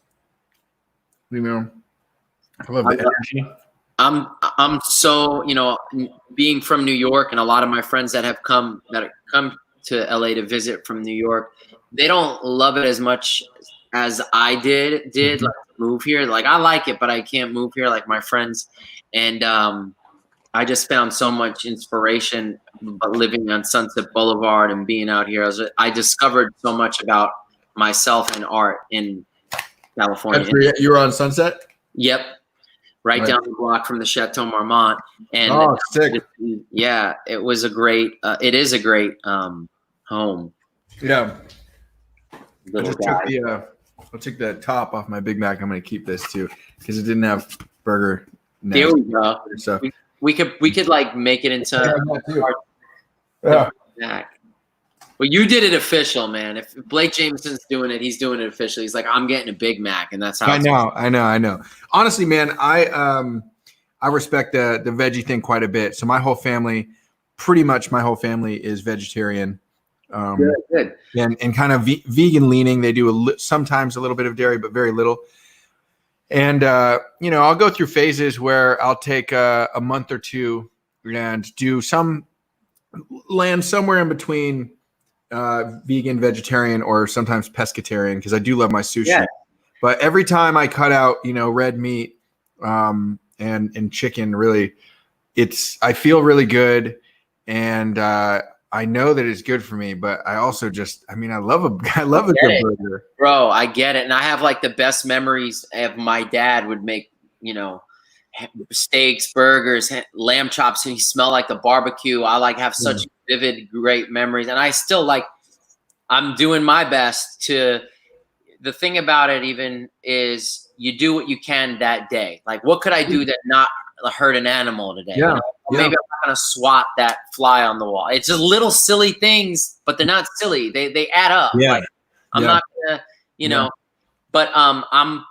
S1: I love the energy.
S3: I'm so, being from New York, and a lot of my friends that have come to LA to visit from New York, they don't love it as much as I did like move here. Like, I like it, but I can't move here like my friends. And I just found so much inspiration living on Sunset Boulevard and being out here. I discovered so much about myself and art in California.
S1: You were on Sunset?
S3: Yep. Right down the block from the Chateau Marmont. And
S1: sick.
S3: Yeah, it was a great, it is a great home.
S1: Yeah. I'll take the top off my Big Mac. I'm going to keep this too, because it didn't have burger.
S3: There we go.
S1: So
S3: we could like make it into Mac. Well, you did it official, man. If Blake Jameson's doing it, he's doing it officially. He's like, I'm getting a Big Mac, and that's how.
S1: I know. Honestly, man, I respect the veggie thing quite a bit. So pretty much my whole family is vegetarian.
S3: Good.
S1: And kind of vegan leaning. They do sometimes a little bit of dairy, but very little. And I'll go through phases where I'll take a month or two and do land somewhere in between vegan, vegetarian, or sometimes pescatarian, because I do love my sushi. Yeah. But every time I cut out, red meat and chicken, really, I feel really good, and I know that it's good for me. But I also I love a good burger,
S3: bro. I get it, and I have like the best memories of my dad would make, steaks, burgers, lamb chops, and he smelled like the barbecue. I have such vivid, great memories, and I still I'm doing my best to. the thing about it even is you do what you can that day. Like, what could I do that not hurt an animal today?
S2: Yeah.
S3: You know? Maybe I'm not going to swat that fly on the wall. It's just little silly things, but they're not silly. They add up.
S1: Yeah.
S3: Like, I'm not going to, you know, but I'm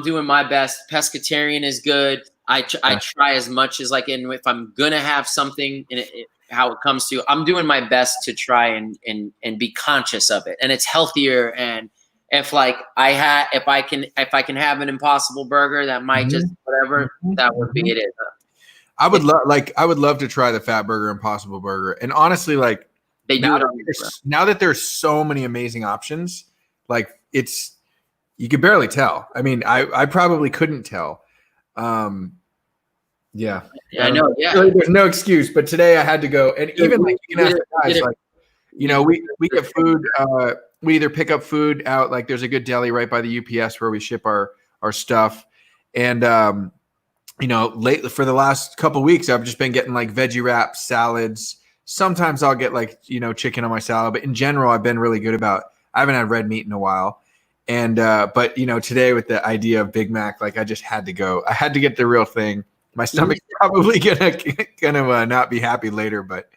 S3: doing my best. Pescatarian is good. I try as much as like, and if I'm going to have something in it, how it comes to, I'm doing my best to try and be conscious of it, and it's healthier. And if like if I can have an Impossible Burger, that might just whatever that would be it.
S1: I would love to try the Fat Burger Impossible Burger, and honestly, like now that there's so many amazing options, like you could barely tell. I mean, I probably couldn't tell. Yeah,
S3: I know. Yeah,
S1: there's no excuse. But today I had to go, and even like you can ask the guys, like, you know, we get food. We either pick up food out. Like, there's a good deli right by the UPS where we ship our stuff, and you know, lately for the last couple of weeks, I've just been getting like veggie wraps, salads. Sometimes I'll get like, you know, chicken on my salad, but in general, I've been really good about. I haven't had red meat in a while. And but you know, today with the idea of Big Mac, like I just had to go. I had to get the real thing. My stomach's probably gonna not be happy later, but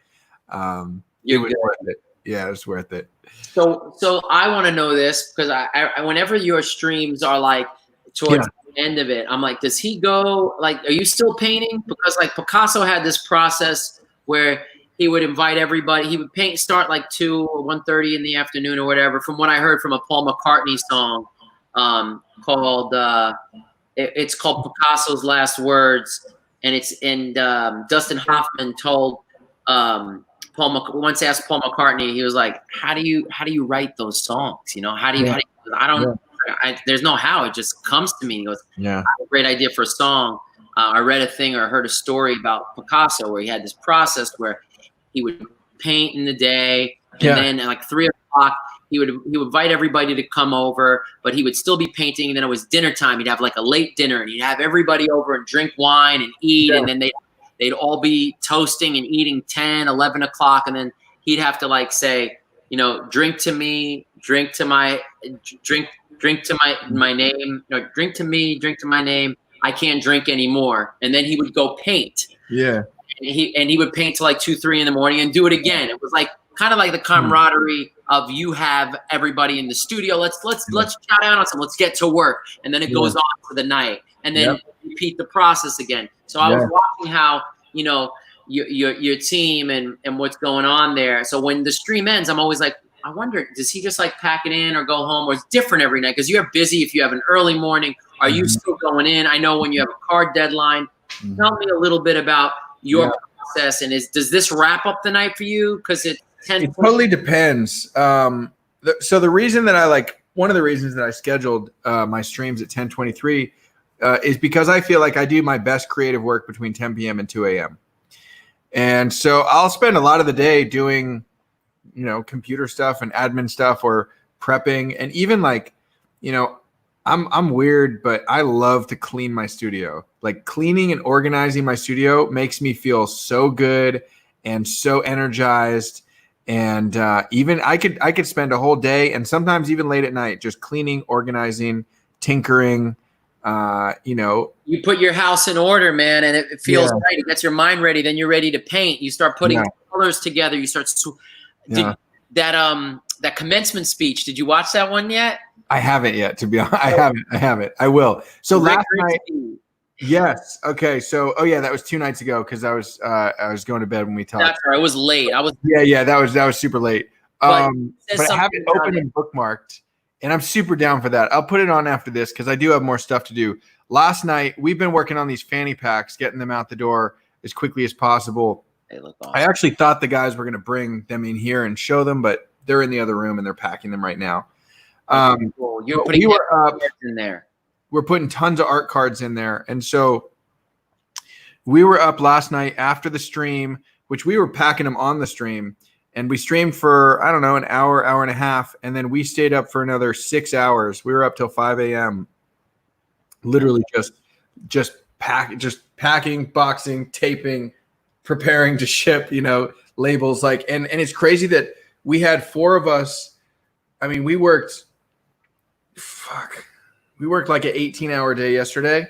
S1: it was worth it. Yeah, it was worth it.
S3: So I want to know this because I whenever your streams are like towards the end of it, I'm like, does he go like? Are you still painting? Because like Picasso had this process where he would invite everybody. He would start like 2 or 1:30 in the afternoon or whatever. From what I heard from a Paul McCartney song called it's called Picasso's Last Words, and Dustin Hoffman told once asked Paul McCartney, he was like, how do you write those songs? You know, how do you I don't there's no how, it just comes to me. He goes, I have a great idea for a song. I read a thing or heard a story about Picasso where he had this process where he would paint in the day, and then at like 3 o'clock, he would invite everybody to come over, but he would still be painting. And then it was dinner time. He'd have like a late dinner, and he'd have everybody over and drink wine and eat. And then they'd all be toasting and eating 10, 11 o'clock. And then he'd have to like say, you know, drink to me, drink to my name, no, drink to me, drink to my name. I can't drink anymore. And then he would go paint. Yeah. And he would paint till like 2, 3 in the morning and do it again. It was like kind of like the camaraderie of you have everybody in the studio. Let's shout out on some. Let's get to work, and then it goes on for the night, and then repeat the process again. So I was watching how, you know, your team and what's going on there. So when the stream ends, I'm always like, I wonder, does he just like pack it in or go home, or it's different every night? Because you're busy. If you have an early morning, are you still going in? I know when you have a card deadline. Tell me a little bit about your process, and does this wrap up the night for you? Because it
S1: totally depends. So the reason that one of the reasons that I scheduled my streams at 10:23 is because I feel like I do my best creative work between 10 p.m. and 2 a.m. And so I'll spend a lot of the day doing, you know, computer stuff and admin stuff or prepping, and even like, you know, I'm weird, but I love to clean my studio. Like, cleaning and organizing my studio makes me feel so good and so energized. And even I could spend a whole day, and sometimes even late at night, just cleaning, organizing, tinkering. You know,
S3: you put your house in order, man, and it feels right. It gets your mind ready. Then you're ready to paint. You start putting colors together. You start that commencement speech. Did you watch that one yet?
S1: I haven't yet, to be honest. I haven't. I will. So last night. Yes. Okay. So, that was 2 nights ago because I was going to bed when we talked.
S3: That's right. I was late.
S1: Yeah. That was super late. But I have it open and bookmarked, and I'm super down for that. I'll put it on after this because I do have more stuff to do. Last night we've been working on these fanny packs, getting them out the door as quickly as possible.
S3: They look awesome.
S1: I actually thought the guys were going to bring them in here and show them, but they're in the other room and they're packing them right now.
S3: Cool. You're putting cards in there.
S1: We're putting tons of art cards in there. And so we were up last night after the stream, which we were packing them on the stream. And we streamed for, I don't know, an hour, hour and a half. And then we stayed up for another 6 hours. We were up till 5 a.m. Literally just packing, boxing, taping, preparing to ship, you know, labels. Like, and it's crazy that we had 4 of us. I mean, we worked fuck. We worked like an 18-hour day yesterday,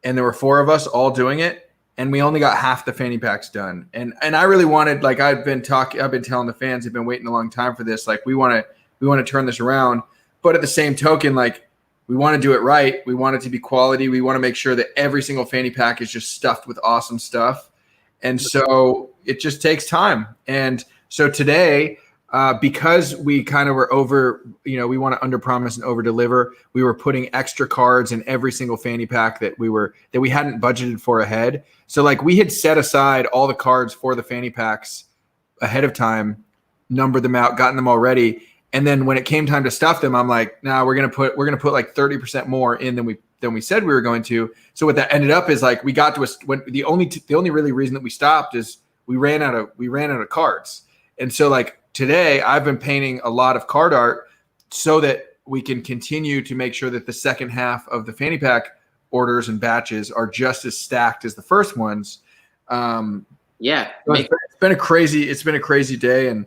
S1: and there were 4 of us all doing it, and we only got half the fanny packs done. And I really wanted, like I've been telling the fans, have been waiting a long time for this. Like we want to turn this around, but at the same token, like we want to do it right. We want it to be quality. We want to make sure that every single fanny pack is just stuffed with awesome stuff. And so it just takes time. And so today, because we kind of were over, we want to under promise and over deliver. We were putting extra cards in every single fanny pack that we hadn't budgeted for ahead. So like we had set aside all the cards for the fanny packs ahead of time, numbered them out, gotten them all ready. And then when it came time to stuff them, I'm like, nah, we're gonna put like 30% more in than we said we were going to. So what that ended up is like we got to the only really reason that we stopped is we ran out of cards. And so like today I've been painting a lot of card art so that we can continue to make sure that the second half of the fanny pack orders and batches are just as stacked as the first ones. It's been a crazy day, and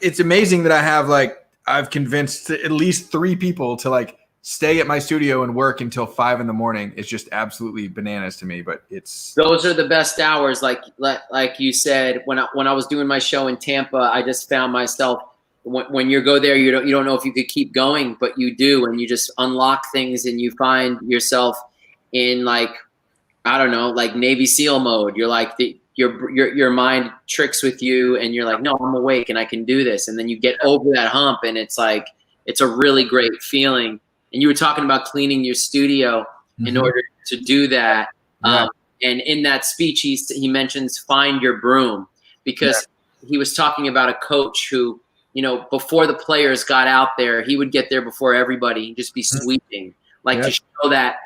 S1: it's amazing that I've convinced at least 3 people to like stay at my studio and work until 5 a.m. It's just absolutely bananas to me, but
S3: those are the best hours. Like you said, when I was doing my show in Tampa, I just found myself when you go there, you don't know if you could keep going, but you do, and you just unlock things, and you find yourself in like, I don't know, like Navy SEAL mode. You're like your mind tricks with you, and you're like, no, I'm awake and I can do this. And then you get over that hump, and it's like, it's a really great feeling. And you were talking about cleaning your studio in order to do that.
S1: Yeah.
S3: And in that speech, he mentions find your broom, because he was talking about a coach who, before the players got out there, he would get there before everybody and just be sweeping, to show that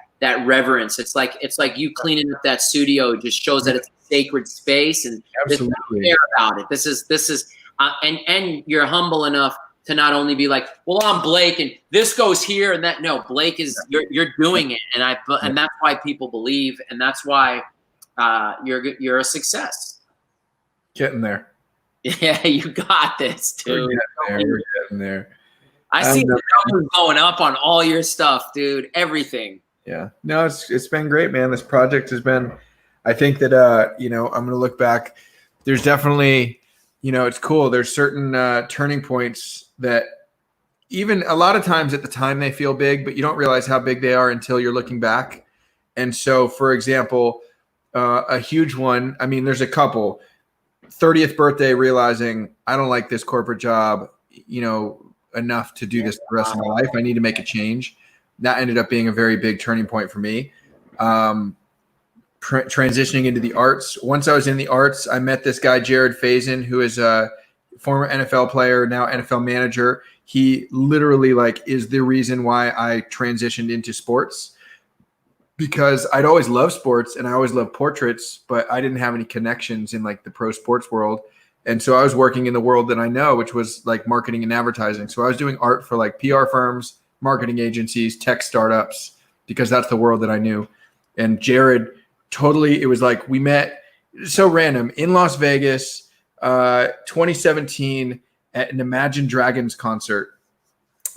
S3: reverence. It's like you cleaning up that studio just shows that it's a sacred space, and this is care about it. This is and you're humble enough to not only be like, well, I'm Blake and this goes here and that. No, Blake is you're doing it, and that's why people believe, and that's why you're a success.
S1: Getting there.
S3: Yeah, you got this, dude.
S1: We're getting there.
S3: I see the numbers going up on all your stuff, dude. Everything.
S1: Yeah. No, it's been great, man. This project has been. I think that I'm going to look back. There's definitely, it's cool. There's certain turning points that even a lot of times at the time they feel big, but you don't realize how big they are until you're looking back. And so, for example, a huge one. I mean, there's a couple. 30th birthday, realizing I don't like this corporate job, enough to do this the rest of my life. I need to make a change. That ended up being a very big turning point for me. Transitioning into the arts. Once I was in the arts, I met this guy, Jared Faison, who is a former NFL player, now NFL manager. He literally is the reason why I transitioned into sports, because I'd always loved sports and I always loved portraits, but I didn't have any connections in the pro sports world. And so I was working in the world that I know, which was marketing and advertising. So I was doing art for PR firms, marketing agencies, tech startups, because that's the world that I knew. And Jared it was we met so random in Las Vegas, 2017 at an Imagine Dragons concert.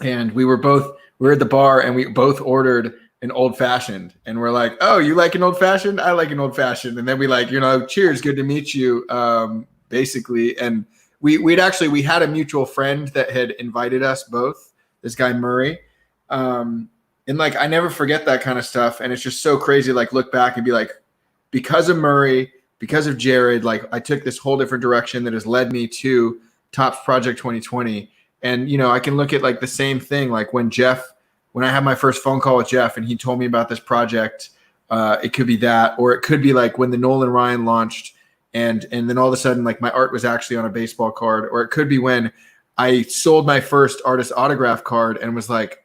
S1: And we were at the bar and we both ordered an old fashioned, and we're like, oh, you like an old fashioned? I like an old fashioned. And then we cheers, good to meet you. Basically. And we had a mutual friend that had invited us both, this guy Murray. And I never forget that kind of stuff. And it's just so crazy, look back and be like, because of Murray, because of Jared, I took this whole different direction that has led me to Topps Project 2020. And, I can look at the same thing, when I had my first phone call with Jeff and he told me about this project, it could be that, or it could be when the Nolan Ryan launched and then all of a sudden my art was actually on a baseball card, or it could be when I sold my first artist autograph card and was like,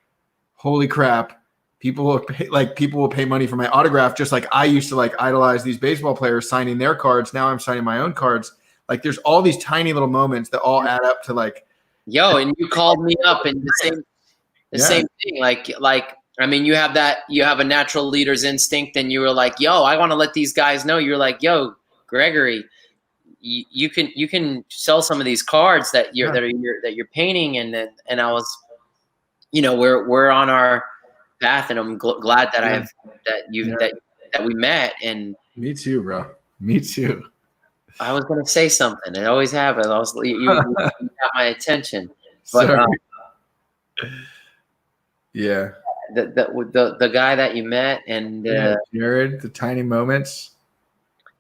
S1: holy crap, people will pay money for my autograph, just like I used to idolize these baseball players signing their cards. Now I'm signing my own cards. There's all these tiny little moments that all add up to
S3: yo, and you called me up and the same thing. I mean, you have a natural leader's instinct, and you were like, yo, I want to let these guys know. You're like, yo, Gregory, you can sell some of these cards that you're painting, and I was, we're on our path, and I'm glad that that we met. And
S1: me too, bro. Me too.
S3: I was gonna say something. It always happens. You got my attention. But
S1: yeah,
S3: the guy that you met, and
S1: Jared, the tiny moments.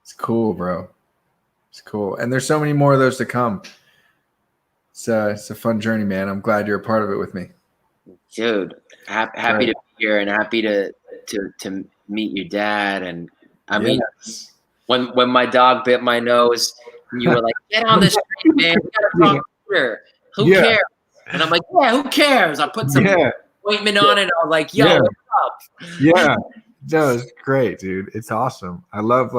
S1: It's cool, bro. It's cool, and there's so many more of those to come. It's a fun journey, man. I'm glad you're a part of it with me,
S3: dude. Happy to be here, and happy to meet your dad. And I mean, when my dog bit my nose, and you were like, "Get on the street, man. We gotta talk here. Who cares?" And I'm like, "Yeah, who cares?" I put some ointment on it. I was like, "Yo, what's up?"
S1: Yeah, that was great, dude. It's awesome. I love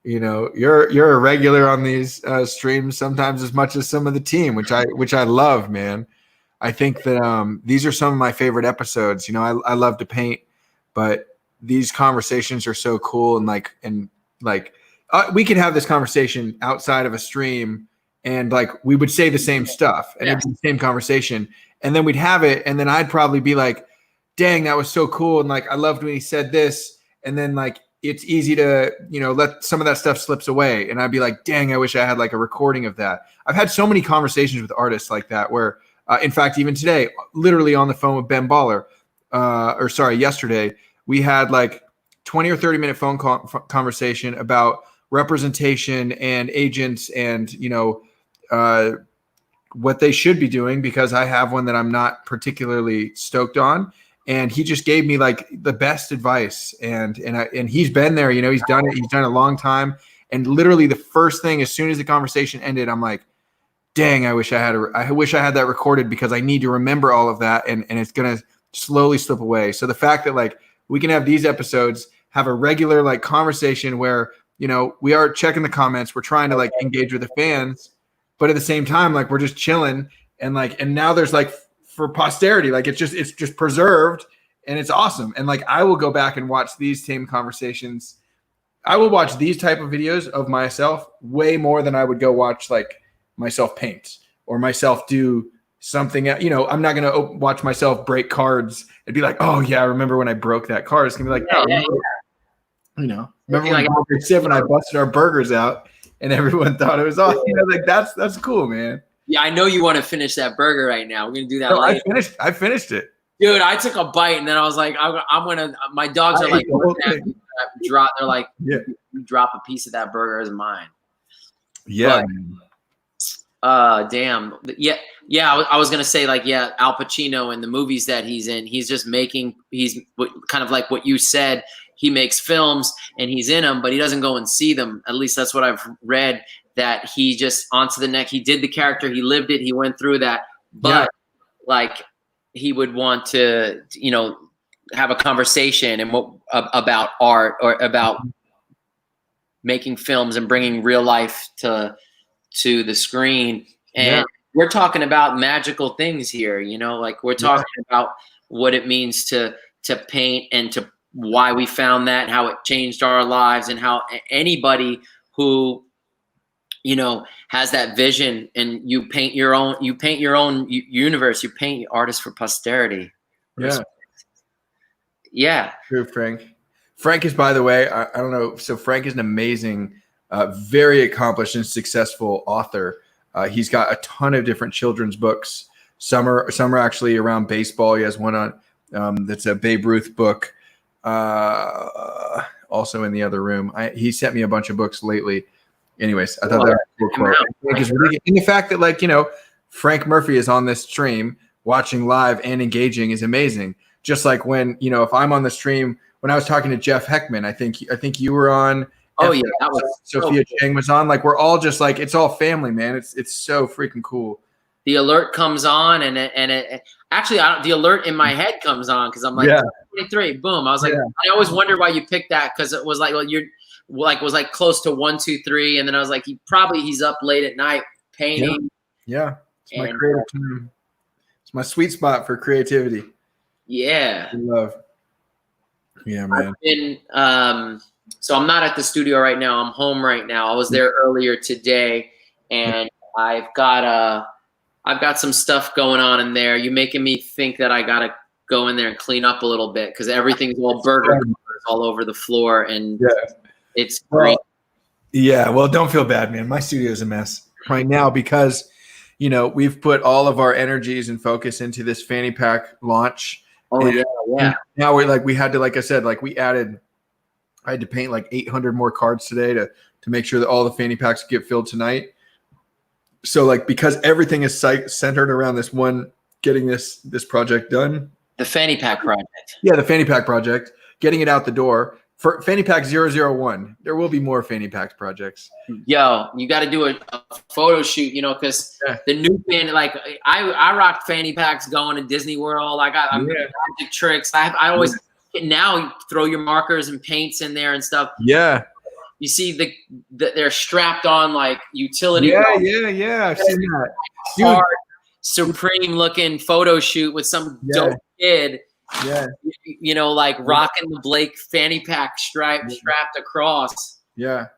S1: you're a regular on these streams sometimes as much as some of the team, which I love, man. I think that these are some of my favorite episodes. I love to paint, but these conversations are so cool, and we could have this conversation outside of a stream, and we would say the same stuff, and it'd be the same conversation, and then we'd have it, and then I'd probably be like, "Dang, that was so cool," and I loved when he said this, and then it's easy to let some of that stuff slips away, and I'd be like, "Dang, I wish I had a recording of that." I've had so many conversations with artists like that where. In fact, even today, literally on the phone with Ben Baller, yesterday, we had 20 or 30-minute phone conversation about representation and agents and, what they should be doing, because I have one that I'm not particularly stoked on. And he just gave me the best advice. And he's been there, he's done it. He's done it a long time. And literally the first thing, as soon as the conversation ended, I'm like, dang, I wish I had that recorded, because I need to remember all of that, and it's going to slowly slip away. So the fact that we can have these episodes, have a regular conversation where, we are checking the comments, we're trying to engage with the fans, but at the same time, we're just chilling, and now there's for posterity, it's just preserved, and it's awesome. And I will go back and watch these same conversations. I will watch these type of videos of myself way more than I would go watch myself paint or myself do something. I'm not going to watch myself break cards and be like, "Oh yeah, I remember when I broke that card." It's going to be remember when Gregory Siff and I busted our burgers out and everyone thought it was awesome. That's cool, man.
S3: Yeah, I know you want to finish that burger right now. We're going to do that later.
S1: I finished it.
S3: Dude, I took a bite, and then I was like, my dogs are like, drop. They're like, you drop a piece of that burger as mine.
S1: Yeah.
S3: Damn. Yeah. I was gonna say Al Pacino in the movies that he's in, he's kind of like what you said. He makes films and he's in them, but he doesn't go and see them. At least that's what I've read. That he just onto the next. He did the character. He lived it. He went through that. But he would want to, have a conversation about art or about making films and bringing real life to the screen. And we're talking about magical things here, we're talking about what it means to paint, and to why we found that, how it changed our lives, and how anybody who has that vision, and you paint your own universe, you paint artists for posterity.
S1: True. Frank is, by the way, I don't know, so Frank is an amazing very accomplished and successful author. He's got a ton of different children's books. Some are actually around baseball. He has one on that's a Babe Ruth book. Also in the other room. He sent me a bunch of books lately. Anyways, I thought that was a cool quote. And the fact that Frank Murphy is on this stream watching live and engaging is amazing. Just like when, if I'm on the stream, when I was talking to Jeff Heckman, I think you were on.
S3: Oh yeah, that was
S1: Sophia Chang was on. We're all just it's all family, man. It's so freaking cool.
S3: The alert comes on, and it actually the alert in my head comes on, because I'm 23, boom. I was like, I always wonder why you picked that, because it was was close to 1, 2, 3, and then I was like, he's up late at night painting.
S1: Yeah. It's my creative time. It's my sweet spot for creativity.
S3: Yeah.
S1: I love. Yeah, man.
S3: I've been, so I'm not at the studio right now. I'm home right now. I was there earlier today, and I've got I've got some stuff going on in there. You're making me think that I gotta go in there and clean up a little bit because everything's all burger all over the floor, and it's great.
S1: Yeah, well, don't feel bad, man. My studio is a mess right now because, you know, we've put all of our energies and focus into this fanny pack launch.
S3: Oh, yeah.
S1: Now we had to, like I said, like I had to paint like 800 more cards today to make sure that all the fanny packs get filled tonight. So like, because everything is centered around this one, getting this project done.
S3: The fanny pack project.
S1: Yeah, the fanny pack project, getting it out the door. For Fanny Pack 001, there will be more Fanny Packs projects.
S3: Yo, you got to do a photo shoot, you know, because the new fan, like I rocked Fanny Packs going to Disney World. I got magic tricks. I always now you throw your markers and paints in there and stuff.
S1: Yeah,
S3: you see they're strapped on like utility.
S1: Yeah. I've seen that.
S3: Hard, supreme looking photo shoot with some dope kid.
S1: Yeah,
S3: you know, like rocking the Blake fanny pack strapped across.
S1: Yeah.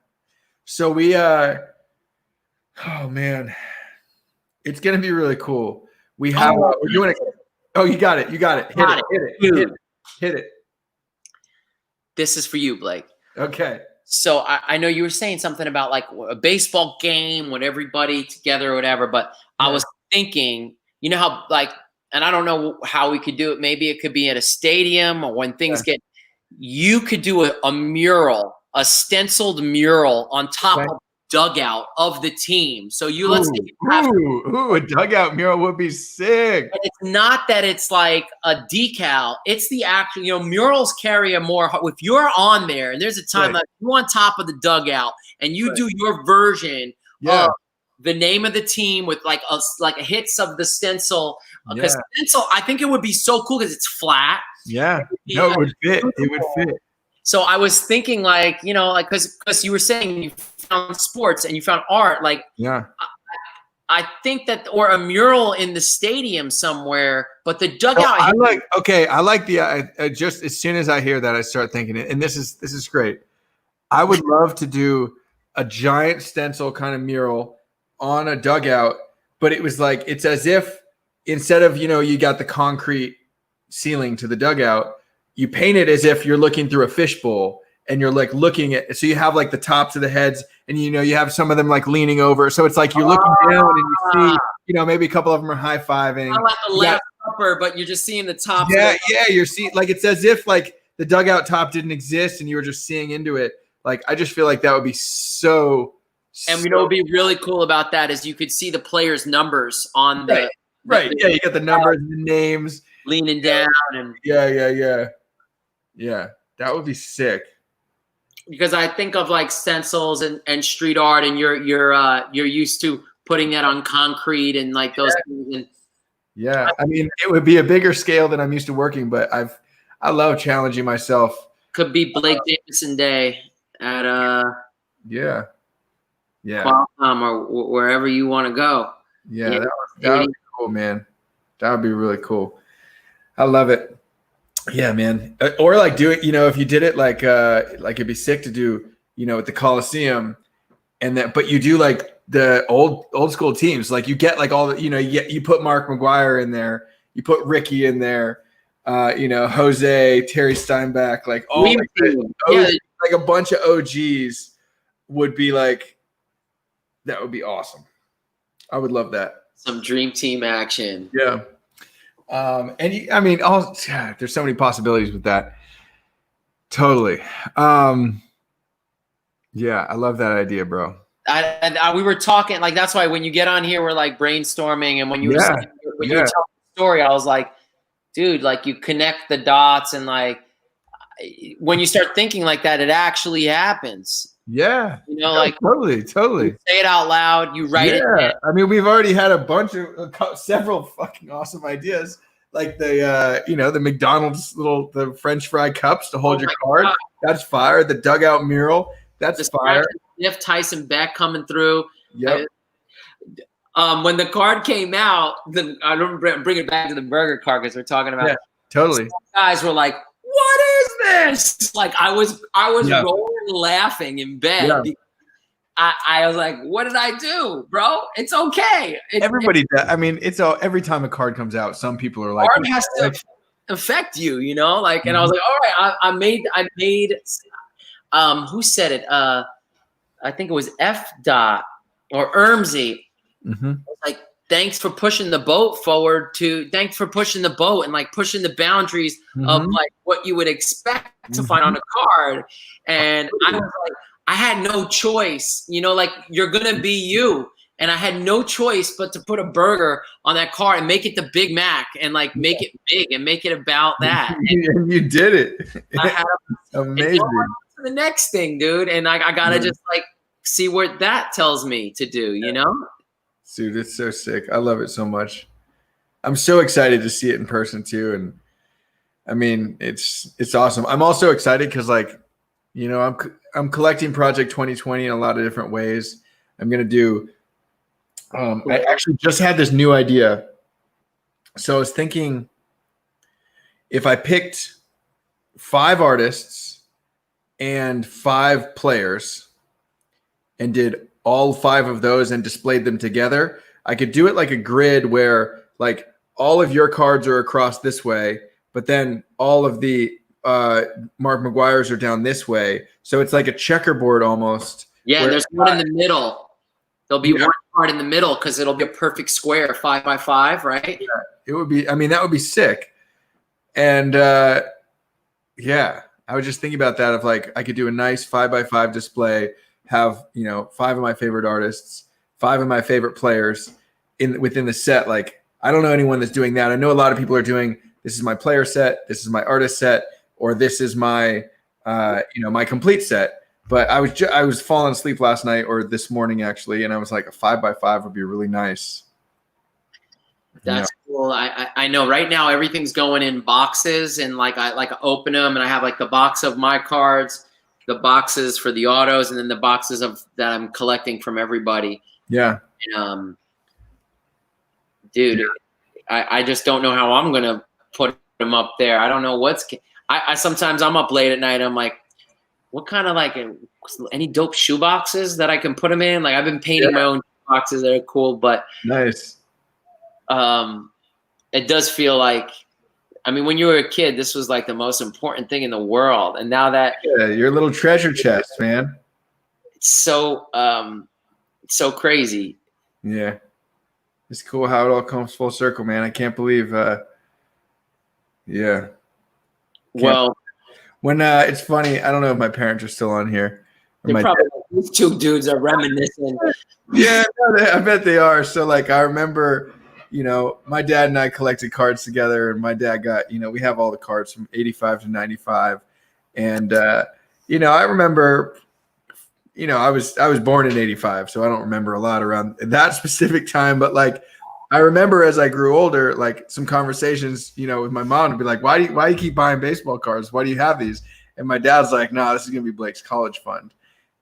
S1: So we oh man, it's gonna be really cool. We have we're doing it. Oh, you got it. Hit it.
S3: This is for you, Blake.
S1: Okay.
S3: So I know you were saying something about like a baseball game with everybody together or whatever, but I was thinking, you know how like. And I don't know how we could do it. Maybe it could be at a stadium or when things get – you could do a mural, a stenciled mural on top of the dugout of the team. So you let's say you have
S1: a dugout mural would be sick.
S3: And it's not that it's like a decal. It's the actual – you know, murals carry a more – if you're on there and there's a time like you're on top of the dugout and you do your version of the name of the team with like a hits of the stencil – because stencil, I think it would be so cool because it's flat.
S1: Yeah, no, it would fit. It would fit.
S3: So I was thinking, like, you know, like because you were saying you found sports and you found art, like, I think that or a mural in the stadium somewhere, but the dugout.
S1: I like the just as soon as I hear that, I start thinking it, and this is great. I would love to do a giant stencil kind of mural on a dugout, but it was like it's as if. Instead of, you know, you got the concrete ceiling to the dugout, you paint it as if you're looking through a fishbowl and you're like looking at, so you have like the tops of the heads and, you know, you have some of them like leaning over. So it's like you're looking down and you see, you know, maybe a couple of them are high-fiving.
S3: Not like the left upper, but you're just seeing the top.
S1: Yeah, you're seeing, like it's as if like the dugout top didn't exist and you were just seeing into it. Like, I just feel like that would be so.
S3: And you know what would be really cool about that is you could see the players' numbers on the.
S1: Right. Yeah, you got the numbers and the names
S3: leaning down and
S1: yeah. That would be sick.
S3: Because I think of like stencils and street art, and you're used to putting that on concrete and like those things. And
S1: I mean, it would be a bigger scale than I'm used to working, but I love challenging myself.
S3: Could be Blake Jameson Day at Qualcomm or wherever you want to go.
S1: Yeah, that would be cool, man. That would be really cool. I love it. Yeah, man. Or like do it, you know, if you did it like it'd be sick to do, you know, at the Coliseum, and that, but you do like the old school teams. Like you get like all the, you know, you put Mark McGwire in there, you put Ricky in there, you know, Jose, Terry Steinbach, like all like a bunch of OGs would be like, that would be awesome. I would love that.
S3: Some dream team action.
S1: Yeah. And there's so many possibilities with that. Totally. Yeah, I love that idea, bro.
S3: We were talking, like, that's why when you get on here, we're like brainstorming. And when you were telling the story, I was like, dude, like you connect the dots, and like when you start thinking like that, it actually happens.
S1: Yeah.
S3: You know, like
S1: totally.
S3: You say it out loud, you write it.
S1: Yeah. I mean, we've already had several fucking awesome ideas. Like the McDonald's the French fry cups to hold your card. God. That's fire. The dugout mural. That's fire.
S3: If Tyson Beck coming through.
S1: Yep.
S3: When the card came out, I remember bring it back to the burger card because we're talking about.
S1: Yeah, totally.
S3: Guys were like, "What is this?" Like I was rolling laughing in bed. I was like, what did I do, bro? It's okay.
S1: Everybody does. I mean, it's all every time a card comes out, some people are like,
S3: art has to affect you, you know? Like, and I was like, all right, I made who said it? I think it was F. Dot or Ermsey. Like, thanks for pushing the boat forward thanks for pushing the boat and like pushing the boundaries of like what you would expect to find on a card. And I was like, I had no choice, you know, like you're going to be you. And I had no choice but to put a burger on that card and make it the Big Mac and like make it big and make it about that.
S1: And you did it. Amazing.
S3: The next thing, dude. And I got to just like see what that tells me to do, you know?
S1: Dude, it's so sick. I love it so much. I'm so excited to see it in person too. And I mean, it's awesome. I'm also excited because like, you know, I'm collecting Project 2020 in a lot of different ways. I'm going to do, I actually just had this new idea. So I was thinking if I picked 5 artists and 5 players and did all 5 of those and displayed them together, I could do it like a grid where like all of your cards are across this way, but then all of the Mark McGwires are down this way. So it's like a checkerboard almost.
S3: Yeah, there's one in the middle. There'll be one card in the middle because it'll be a perfect square, 5 by 5, right?
S1: Yeah, it would be. I mean, that would be sick. And yeah, I was just thinking about that. Of like, I could do a nice 5 by 5 display. Have 5 of my favorite artists, 5 of my favorite players within the set. Like, I don't know anyone that's doing that. I know a lot of people are doing. This is my player set. This is my artist set. Or this is my, my complete set. But I was falling asleep last night or this morning actually, and I was like, a 5 by 5 would be really nice.
S3: That's cool. I know right now everything's going in boxes, and like I open them, and I have like the box of my cards, the boxes for the autos, and then the boxes that I'm collecting from everybody.
S1: Yeah.
S3: And, dude, I just don't know how I'm gonna put them up there. I don't know I sometimes I'm up late at night. I'm like, what kind of like any dope shoe boxes that I can put them in? Like I've been painting my own boxes that are cool, but
S1: nice.
S3: It does feel like, I mean, when you were a kid, this was like the most important thing in the world, and now that
S1: your little treasure chest, man.
S3: It's so crazy.
S1: Yeah, it's cool how it all comes full circle, man. I can't believe. Yeah.
S3: Well,
S1: when it's funny, I don't know if my parents are still on here.
S3: These 2 dudes are reminiscing.
S1: Yeah, I bet they are. So like, I remember, my dad and I collected cards together, and my dad got, we have all the cards from 85 to 95. And, I remember, I was born in 85, so I don't remember a lot around that specific time, but like, I remember as I grew older, like some conversations, with my mom to be like, why do you keep buying baseball cards? Why do you have these? And my dad's like, no, this is going to be Blake's college fund.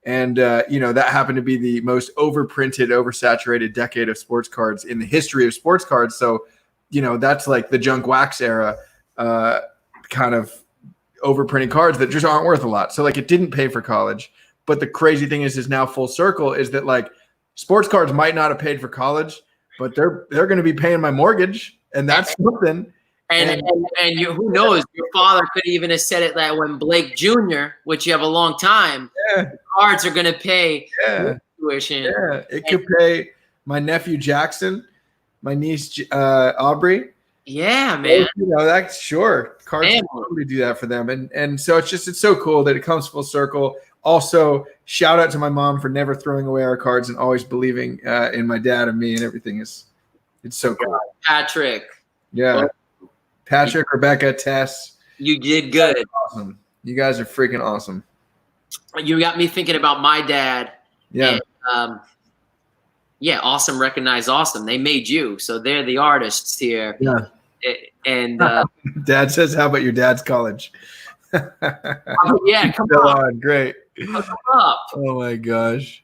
S1: And, that happened to be the most overprinted, oversaturated decade of sports cards in the history of sports cards. So, that's like the junk wax era, kind of overprinting cards that just aren't worth a lot. So like it didn't pay for college. But the crazy thing is now full circle is that like sports cards might not have paid for college, but they're going to be paying my mortgage, and that's something.
S3: And you, who knows? Your father could even have said it that when Blake Jr., which you have a long time, the cards are going to pay tuition.
S1: Yeah, it could pay my nephew Jackson, my niece Aubrey.
S3: Yeah, man.
S1: That's sure. Cards can totally do that for them, and so it's so cool that it comes full circle. Also, shout out to my mom for never throwing away our cards and always believing in my dad and me, and everything it's so cool.
S3: Patrick.
S1: Yeah. Patrick, Rebecca, Tess.
S3: You did good.
S1: Awesome. You guys are freaking awesome.
S3: You got me thinking about my dad.
S1: Yeah.
S3: And, awesome recognize awesome. They made you, so they're the artists here.
S1: Yeah.
S3: And
S1: Dad says, how about your dad's college?
S3: Yeah, come on.
S1: Great.
S3: Come up.
S1: Oh my gosh.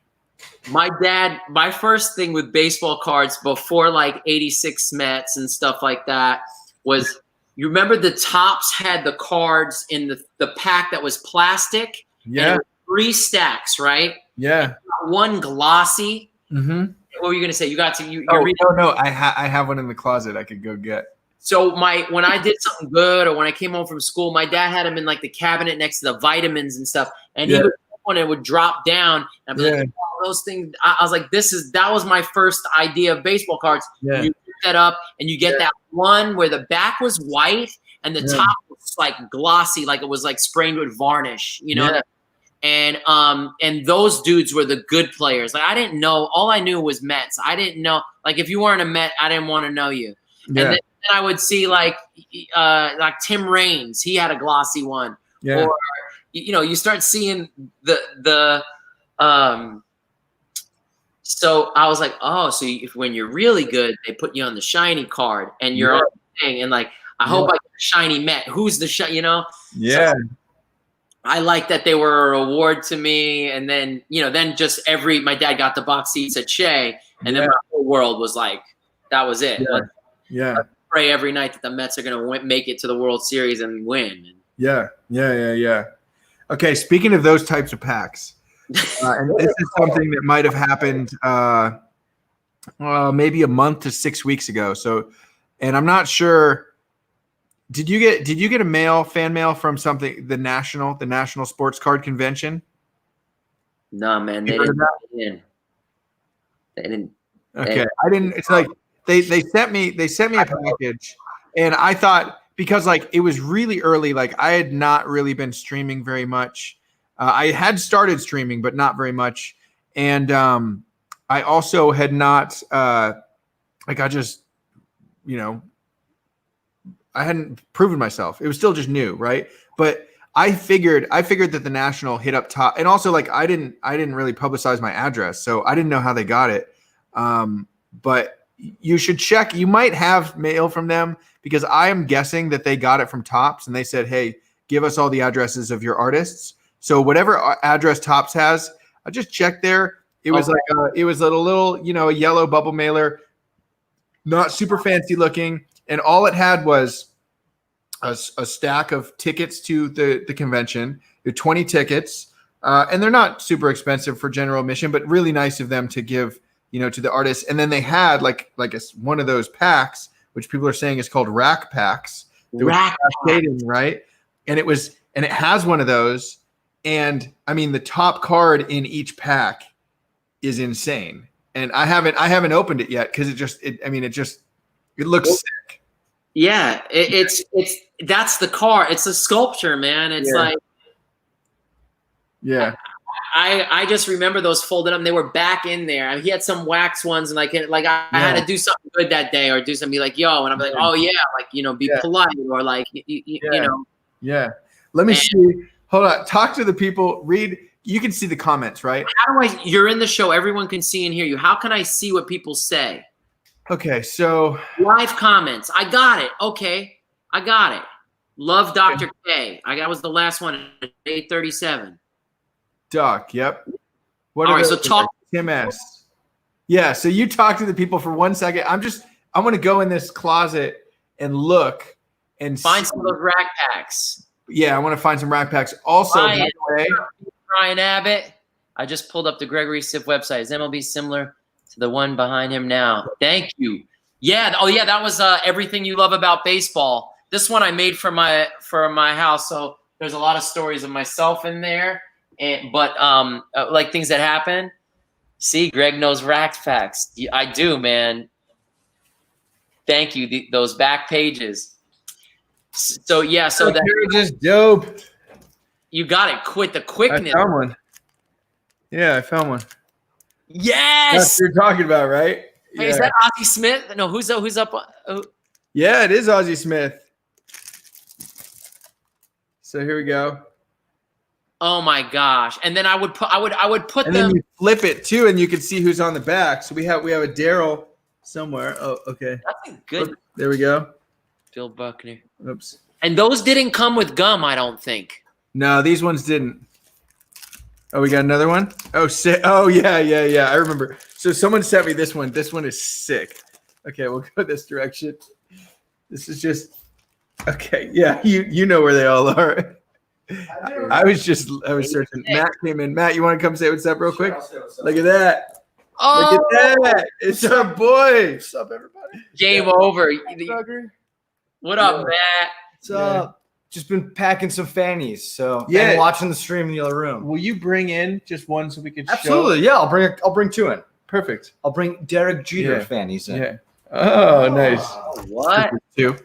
S3: My first thing with baseball cards before like 86 Mets and stuff like that was, you remember the tops had the cards in the pack that was plastic?
S1: Yeah.
S3: And 3 stacks, right?
S1: Yeah.
S3: one glossy.
S1: Mm-hmm.
S3: What were you gonna say? You got to you.
S1: No. I have one in the closet. I could go get.
S3: So when I did something good, or when I came home from school, my dad had them in like the cabinet next to the vitamins and stuff, and he would when it would drop down, and I'd be like, oh, those things. I was like, that was my first idea of baseball cards.
S1: Yeah.
S3: You pick that up, and you get that one where the back was white and the top was like glossy, like it was like sprayed with varnish, you know. Yeah. And those dudes were the good players. Like I didn't know. All I knew was Mets. I didn't know. Like if you weren't a Met, I didn't want to know you. Yeah. And then I would see like Tim Raines. He had a glossy one. Yeah. Or you start seeing the so I was like, oh, so when you're really good, they put you on the shiny card, and you're on the thing, and like I hope I get a shiny Met. Who's the Yeah. So I like that they were a reward to me, and then then just my dad got the box seats at Shea, and then my whole world was like, that was it. Let's pray every night that the Mets are going to make it to the World Series and win. Yeah.
S1: Okay, speaking of those types of packs, and this is something that might have happened maybe a month to 6 weeks ago. So, and I'm not sure. Did you get a fan mail from the National Sports Card Convention?
S3: No, man, they didn't.
S1: Okay, I didn't. It's like they sent me a package, and I thought, because like it was really early, like I had not really been streaming very much. I had started streaming, but not very much, and I also had not I just I hadn't proven myself. It was still just new, right? But I figured that the National hit up top, and also like I didn't really publicize my address, so I didn't know how they got it. But you should check. You might have mail from them, because I am guessing that they got it from Topps, and they said, "Hey, give us all the addresses of your artists." So whatever address Topps has, I just checked there. It was it was a little a yellow bubble mailer, not super fancy looking. And all it had was a stack of tickets to the convention. There 20 tickets, and they're not super expensive for general admission, but really nice of them to give, to the artists. And then they had like one of those packs, which people are saying is called rack packs.
S3: Rack
S1: right? And it has one of those. And I mean, the top card in each pack is insane. And I haven't opened it yet because it looks sick.
S3: Yeah, it's that's the car. It's a sculpture, man. It's like, I just remember those folded up. And they were back in there. He had some wax ones, and I had to do something good that day, or do something, be like, yo, and I'm like, oh yeah, like be polite, or like you know.
S1: Yeah. Let me see. Hold on. Talk to the people. Read. You can see the comments, right?
S3: How do you're in the show. Everyone can see and hear you. How can I see what people say?
S1: Okay, so
S3: live comments. I got it. Okay, I got it. Love Dr. K. That was the last one at 8:37.
S1: Doc. Yep.
S3: All right. So talk.
S1: Tim S. Yeah. So you talk to the people for 1 second. I'm going to go in this closet and look and
S3: find some of those rack packs.
S1: Yeah, I want to find some rack packs. Also, by the way,
S3: Ryan Abbott. I just pulled up the Gregory Siff website. Is MLB similar to the one behind him now? Thank you. Yeah. Oh yeah, that was Everything You Love About Baseball. This one I made for my house. So there's a lot of stories of myself in there, but like things that happen. See, Greg knows rack facts. I do, man. Thank you. Those back pages. So yeah, so that
S1: you're just dope.
S3: You got it. Quit the quickness.
S1: I found one. Yeah, I found one.
S3: Yes,
S1: that's what you're talking about, right?
S3: Hey, is that Ozzie Smith? No, who's up?
S1: Yeah, it is Ozzie Smith. So here we go.
S3: Oh my gosh! And then I would put
S1: and
S3: them.
S1: Then you flip it too, and you can see who's on the back. So we have a Daryl somewhere. Oh, okay.
S3: That's a good.
S1: There we go.
S3: Bill Buckner.
S1: Oops.
S3: And those didn't come with gum, I don't think.
S1: No, these ones didn't. Oh, we got another one? Oh, sick. Oh, yeah. I remember. So someone sent me this one. This one is sick. Okay, we'll go this direction. This is just – okay, yeah, you know where they all are. I was searching. Matt came in. Matt, you want to come say what's up real quick? Look at that.
S3: Oh,
S1: Look at that. It's our boy. What's up, everybody?
S3: game over. What up,
S2: Yeah.
S3: Matt?
S2: What's up? Just been packing some fannies, so
S1: Yeah.
S2: and watching the stream in the other room.
S1: Will you bring in just one so we can
S2: Absolutely,
S1: show?
S2: yeah. I'll bring two in.
S1: Perfect.
S2: I'll bring Derek Jeter
S1: Yeah.
S2: fannies in.
S1: Yeah. Oh, nice.
S3: What?
S1: Two.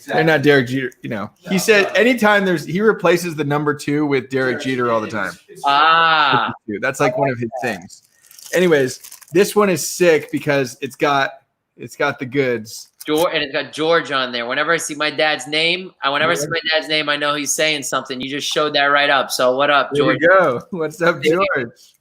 S1: They're not Derek Jeter. You know, he said anytime he replaces the number 2 with Derek Jeter all the time.
S3: Ah.
S1: That's like one of his things. Anyways, this one is sick because it's got the goods.
S3: And it's got George on there. Whenever I see my dad's name, I know he's saying something. You just showed that right up. So what up,
S1: There
S3: George?
S1: you go. What's up, George?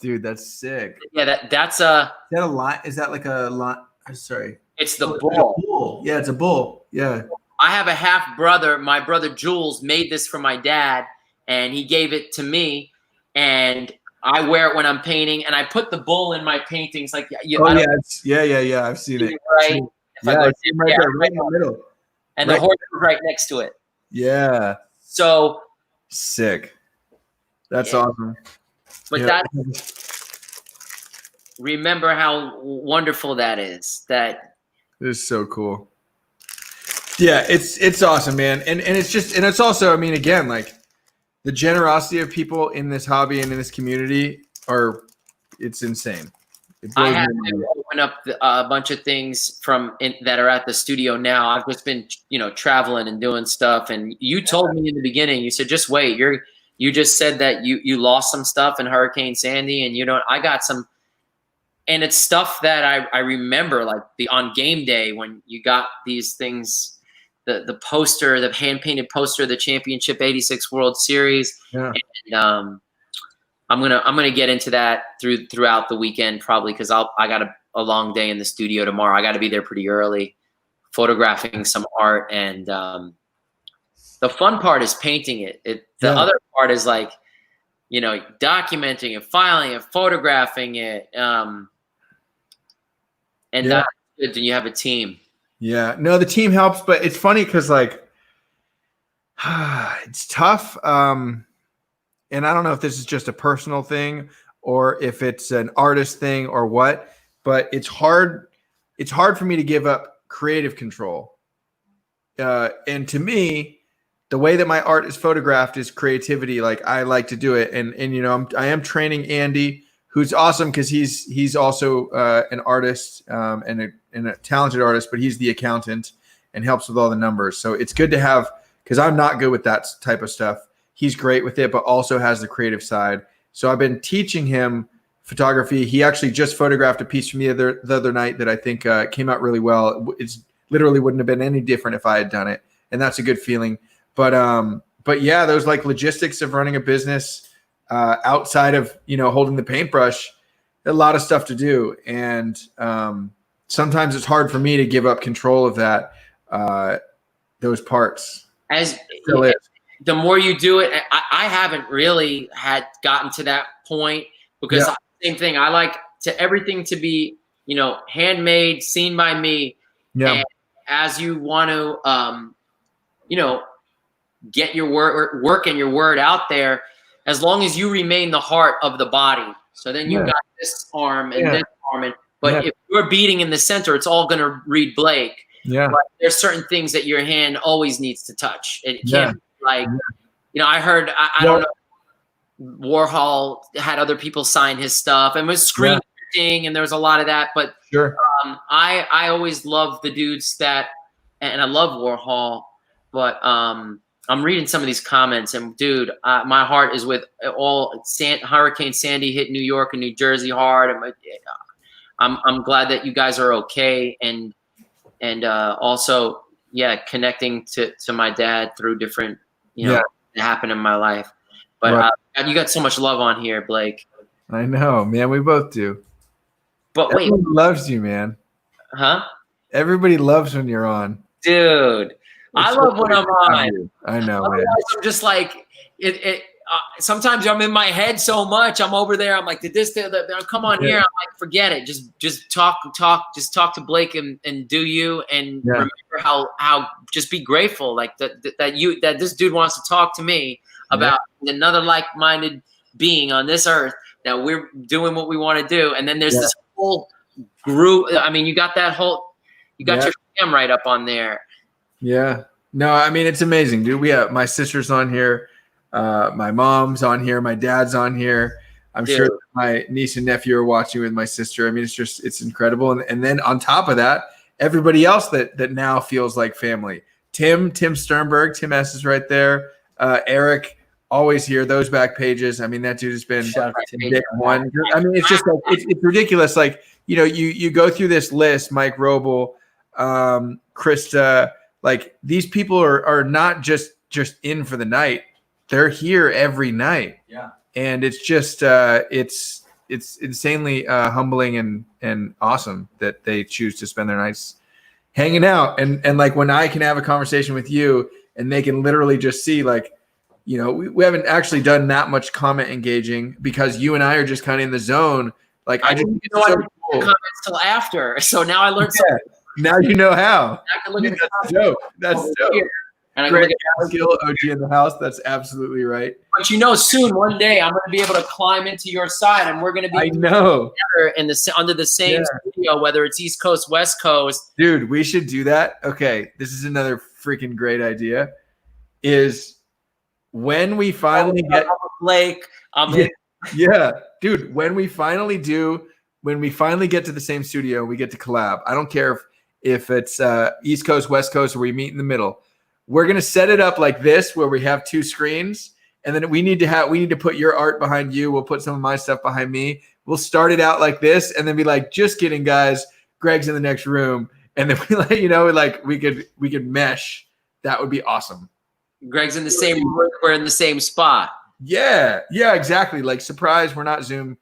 S1: Dude, that's sick.
S3: Yeah, that's
S1: Is that a line? Is that like a line? Sorry.
S3: it's the
S1: It's
S3: bull.
S1: a bull. Yeah, it's a bull. Yeah.
S3: I have a half brother. My brother Jules made this for my dad, and he gave it to me. And I wear it when I'm painting, and I put the bull in my paintings. Like,
S1: yeah. I've seen it.
S3: Right?
S1: I see him right there, right in the middle.
S3: And
S1: Right
S3: the horse is right next to it.
S1: Yeah.
S3: So,
S1: Sick. That's
S3: Yeah.
S1: awesome.
S3: but
S1: Yeah.
S3: remember how wonderful that is. That
S1: This is so cool. Yeah, it's awesome, man. And it's also, I mean, again, like the generosity of people in this hobby and in this community it's insane. It
S3: I
S1: blows
S3: have
S1: my
S3: to
S1: mind.
S3: open up a bunch of things that are at the studio now. I've just been, traveling and doing stuff. And you told me in the beginning, you said, just wait. You just said that you lost some stuff in Hurricane Sandy, and I got some. And it's stuff that I remember, like on game day when you got these things, the poster, the hand painted poster of the championship '86 World Series.
S1: Yeah.
S3: And I'm gonna get into that throughout the weekend probably because I got a long day in the studio tomorrow. I got to be there pretty early, photographing some art, and the fun part is painting it. The other part is like, documenting and filing and photographing it. And that's good. Then you have a team.
S1: Yeah. No, the team helps, but it's funny because like it's tough. And I don't know if this is just a personal thing or if it's an artist thing or what, but it's hard. It's hard for me to give up creative control. And to me, the way that my art is photographed is creativity. Like I like to do it. And I am training Andy, who's awesome because he's also an artist and a talented artist, but he's the accountant and helps with all the numbers. So it's good to have, because I'm not good with that type of stuff. He's great with it, but also has the creative side. So I've been teaching him photography. He actually just photographed a piece from the other night that I think came out really well. It's literally wouldn't have been any different if I had done it, and that's a good feeling. But yeah, those like logistics of running a business outside of holding the paintbrush, a lot of stuff to do, and sometimes it's hard for me to give up control of that those parts.
S3: The more you do it, I haven't really had gotten to that point because same thing. I like everything to be handmade, seen by me.
S1: Yeah.
S3: And as you want to get your work and your word out there, as long as you remain the heart of the body. So then you've got this arm and this arm, but if you're beating in the center, it's all going to read Blake.
S1: Yeah.
S3: But there's certain things that your hand always needs to touch. It can't be like, I heard, I don't know, Warhol had other people sign his stuff and was screen printing, and there was a lot of that. But I always love the dudes and I love Warhol, but I'm reading some of these comments, and dude, my heart is with all Hurricane Sandy hit New York and New Jersey hard. And I'm glad that you guys are okay, and also connecting to my dad through different that happened in my life. But you got so much love on here, Blake.
S1: I know, man. We both do.
S3: But
S1: everyone loves you, man.
S3: Huh?
S1: Everybody loves when you're on,
S3: dude. I love when I'm on.
S1: I know,
S3: Otherwise, I'm just like it. sometimes I'm in my head so much. I'm over there. I'm like, did this? Come on here. I'm like, forget it. Just talk. Just talk to Blake and do you and remember how just be grateful like that this dude wants to talk to me about another like-minded being on this earth, that we're doing what we want to do. And then there's this whole group. I mean, you got your fam right up on there. Yeah.
S1: No, I mean, it's amazing, dude. We have my sister's on here. My mom's on here. My dad's on here. I'm sure my niece and nephew are watching with my sister. I mean, it's incredible. And then on top of that, everybody else that now feels like family. Tim Sternberg, Tim S is right there. Eric, always here. Those back pages. I mean, that dude has been one. I mean, it's just like, it's ridiculous. Like, you go through this list, Mike Roble, Krista, like these people are not just in for the night. They're here every night. Yeah. And it's just, it's insanely humbling and awesome that they choose to spend their nights hanging out. And like when I can have a conversation with you and they can literally just see like, we haven't actually done that much comment engaging because you and I are just kind of in the zone. Like
S3: I didn't know I didn't comments till after. So now I learned something.
S1: Now you know how.
S3: I can look at
S1: that's dope. That's dope. And Greg Skill, OG in the house. That's absolutely right.
S3: But soon, one day, I'm going to be able to climb into your side, and we're going to be together under the same studio, whether it's East Coast, West Coast.
S1: Dude, we should do that. Okay, this is another freaking great idea. Is when we finally get
S3: Blake.
S1: Dude. When we finally get to the same studio, we get to collab. I don't care if it's East Coast, West Coast, or we meet in the middle. We're gonna set it up like this, where we have two screens, and then we need to put your art behind you. We'll put some of my stuff behind me. We'll start it out like this, and then be like, just kidding, guys. Greg's in the next room, and then we could mesh. That would be awesome.
S3: Greg's in the same room. We're in the same spot.
S1: Yeah, exactly. Like surprise, we're not Zoom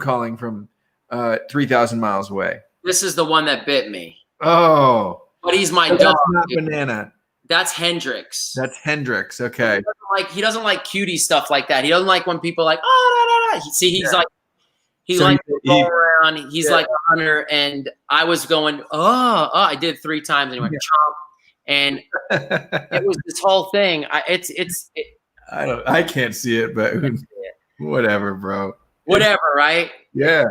S1: calling from 3,000 miles away.
S3: This is the one that bit me.
S1: Oh,
S3: but he's my
S1: dog.
S3: That's
S1: not Banana.
S3: That's Hendrix.
S1: That's Hendrix. Okay.
S3: He doesn't like cutie stuff like that. He doesn't like when people are like, oh, no. See, he's like, he likes to go around. He's like a hunter. And I was going, I did 3 times and he went, chomp. And it was this whole thing.
S1: I can't see it, but whatever, bro.
S3: Whatever, right?
S1: Yeah.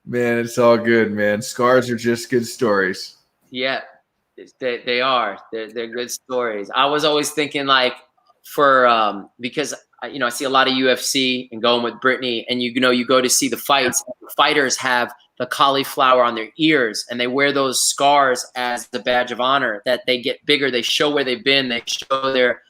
S1: Man, it's all good, man. Scars are just good stories.
S3: Yeah. They are. They're good stories. I was always thinking like because I see a lot of UFC and going with Brittany, and you go to see the fights. The fighters have the cauliflower on their ears, and they wear those scars as the badge of honor. That they get bigger. They show where they've been. They show their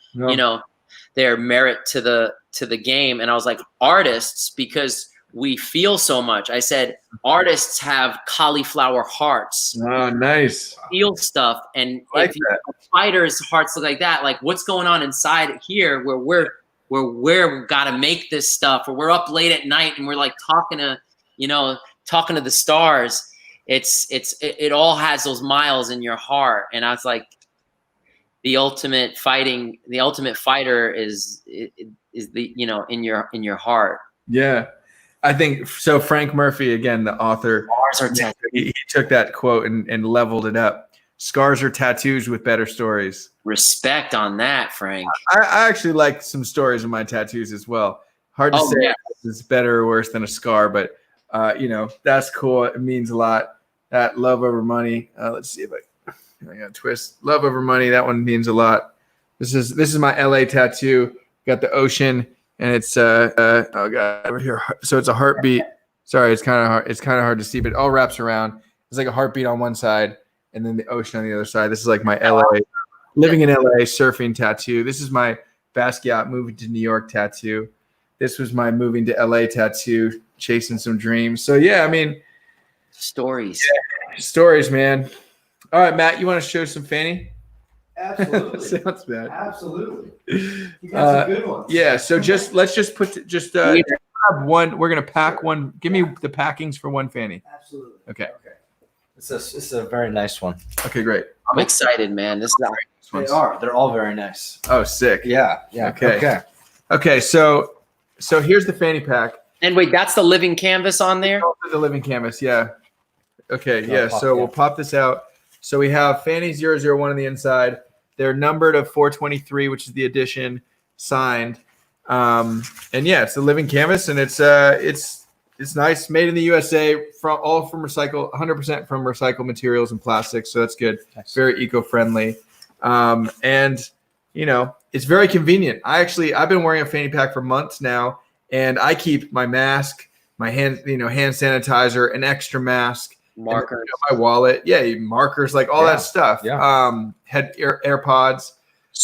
S3: their merit to the game. And I was like, artists, because we feel so much. I said, artists have cauliflower hearts.
S1: Oh, nice.
S3: Feel stuff. And if fighters' hearts look like that, like what's going on inside here where we're got to make this stuff, or we're up late at night and we're like talking to the stars. It all has those miles in your heart. And I was like, the ultimate fighter is the, in your heart.
S1: Yeah. I think so. Frank Murphy, again, the author, he took that quote and leveled it up. Scars are tattoos with better stories.
S3: Respect on that, Frank.
S1: I actually like some stories in my tattoos as well. Hard to say if it's better or worse than a scar, but that's cool. It means a lot. That love over money. Let's see if I got a twist. Love over money. That one means a lot. This is my LA tattoo. Got the ocean. And it's oh god, over here. So it's a heartbeat. Sorry, it's kind of hard. It's kind of hard to see, but it all wraps around. It's like a heartbeat on one side, and then the ocean on the other side. This is like my living in LA surfing tattoo. This is my Basquiat moving to New York tattoo. This was my moving to LA tattoo, chasing some dreams. So yeah, I mean,
S3: stories,
S1: man. All right, Matt, you want to show some Fanny?
S2: Absolutely.
S1: Sounds bad.
S2: Absolutely. You got some good ones.
S1: Yeah. So let's just grab one. We're gonna pack one. Give me the packings for one Fanny.
S2: Absolutely.
S1: Okay.
S2: This is a very nice one.
S1: Okay, great.
S3: I'm excited, man. They're all very nice.
S1: Oh, sick.
S2: Yeah.
S1: Okay. Okay, so here's the fanny pack.
S3: And wait, that's the living canvas on there?
S1: The living canvas, yeah. Okay, yeah. So we'll pop this out. So we have Fanny 001 on the inside. They're numbered of 423, which is the edition, signed. And yeah, it's a living canvas, and it's nice, made in the USA, from 100% from recycled materials and plastics. So that's good. Nice. Very eco-friendly, and you know, it's very convenient. I've been wearing a fanny pack for months now, and I keep my mask, my hand sanitizer, an extra mask,
S3: markers,
S1: my wallet, markers, like all that stuff.
S2: Yeah.
S1: Had AirPods.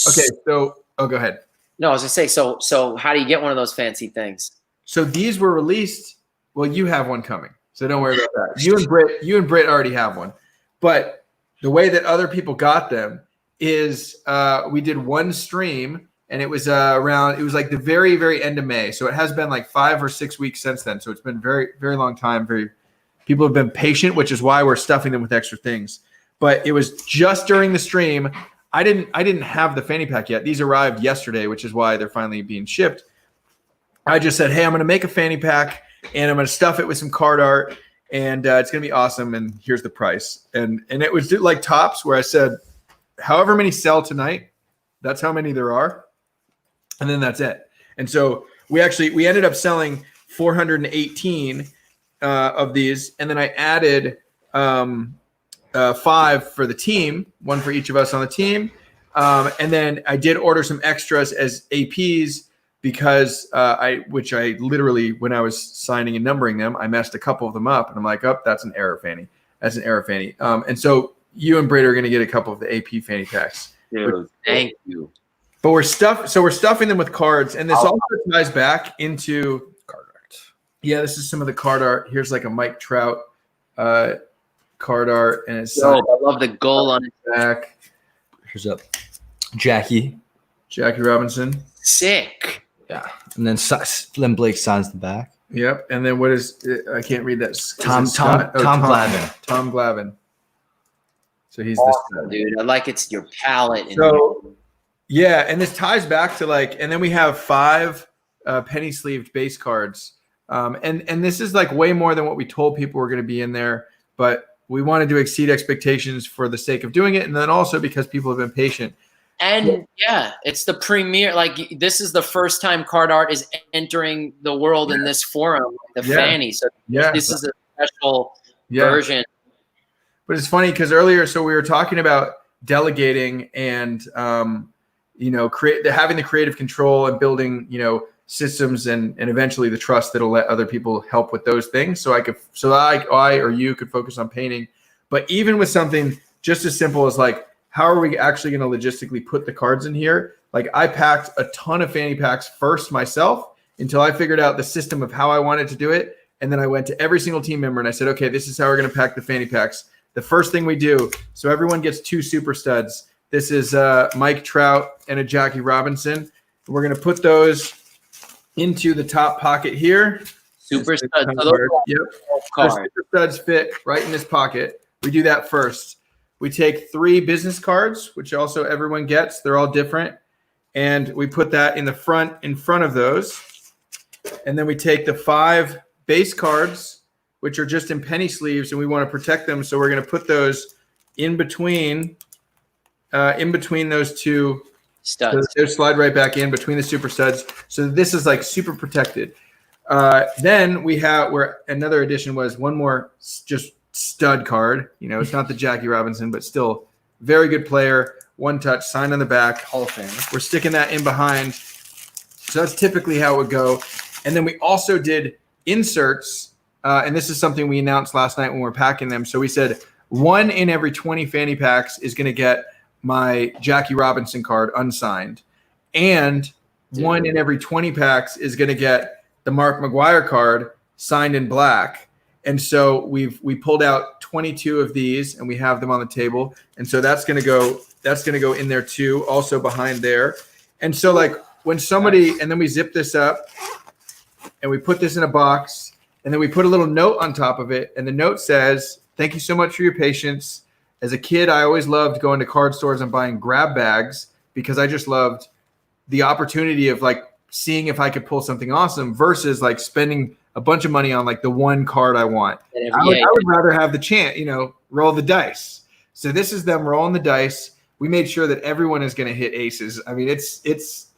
S1: Okay, so go ahead.
S3: No, I was gonna say, so how do you get one of those fancy things?
S1: So these were released. Well, you have one coming, so don't worry about that. You and Britt already have one. But the way that other people got them is we did one stream, and it was it was like the very, very end of May. So it has been like 5 or 6 weeks since then. So it's been very, very long time. People have been patient, which is why we're stuffing them with extra things. But it was just during the stream. I didn't have the fanny pack yet. These arrived yesterday, which is why they're finally being shipped. I just said, hey, I'm going to make a fanny pack, and I'm going to stuff it with some card art, and it's going to be awesome, and here's the price. And it was like Tops, where I said, however many sell tonight, that's how many there are, and then that's it. And so we ended up selling 418 of these, and then I added 5 for the team, 1 for each of us on the team. And then I did order some extras as APs because which I literally, when I was signing and numbering them, I messed a couple of them up, and I'm like, oh, that's an error, Fanny. That's an error, Fanny. And so you and Britt are going to get a couple of the AP fanny packs.
S3: Dude, thank you.
S1: But we're stuffing them with cards, and this also ties back into card art. Yeah, this is some of the card art. Here's like a Mike Trout card art, and it's
S3: I love the goal on its
S1: back.
S2: Here's up Jackie
S1: Robinson.
S3: Sick.
S2: Yeah, and then Blake signs the back.
S1: Yep, and then what is I can't read that.
S2: Tom Glavine.
S1: Tom Glavine. So he's
S3: awesome, dude. I like it's your palette.
S1: Yeah, and this ties back to and then we have 5 penny sleeved base cards, and this is like way more than what we told people were going to be in there, but we wanted to exceed expectations for the sake of doing it, and then also because people have been patient.
S3: And it's the premiere. Like, this is the first time card art is entering the world in this forum, Fanny. So this is a special version.
S1: But it's funny because earlier, so we were talking about delegating and having the creative control and building systems and eventually the trust that'll let other people help with those things. So I or you could focus on painting. But even with something just as simple as how are we actually going to logistically put the cards in here? Like, I packed a ton of fanny packs first myself until I figured out the system of how I wanted to do it. And then I went to every single team member and I said, okay, this is how we're going to pack the fanny packs. The first thing we do, so everyone gets 2 super studs. This is Mike Trout and a Jackie Robinson. We're going to put those into the top pocket here.
S3: Super studs.
S1: Yep. The super studs fit right in this pocket. We do that first. We take 3 business cards, which also everyone gets. They're all different. And we put that in front of those. And then we take the 5 base cards, which are just in penny sleeves, and we want to protect them. So we're going to put those in between those 2
S3: studs.
S1: So they slide right back in between the super studs. So this is super protected. Then we have where another addition was one more just stud card. It's not the Jackie Robinson, but still very good player. 1 touch, sign on the back, Hall of Fame. We're sticking that in behind. So that's typically how it would go. And then we also did inserts, and this is something we announced last night when we were packing them. So we said 1 in every 20 fanny packs is going to get my Jackie Robinson card unsigned, and 1 in every 20 packs is going to get the Mark McGwire card signed in black. And so we pulled out 22 of these, and we have them on the table. And so that's going to go in there too, also behind there. And so when somebody, and then we zip this up and we put this in a box, and then we put a little note on top of it. And the note says, "Thank you so much for your patience. As a kid, I always loved going to card stores and buying grab bags because I just loved the opportunity of seeing if I could pull something awesome versus like spending a bunch of money on like the one card I want. I would rather have the chance, roll the dice. So this is them rolling the dice. We made sure that everyone is going to hit aces. I mean, it's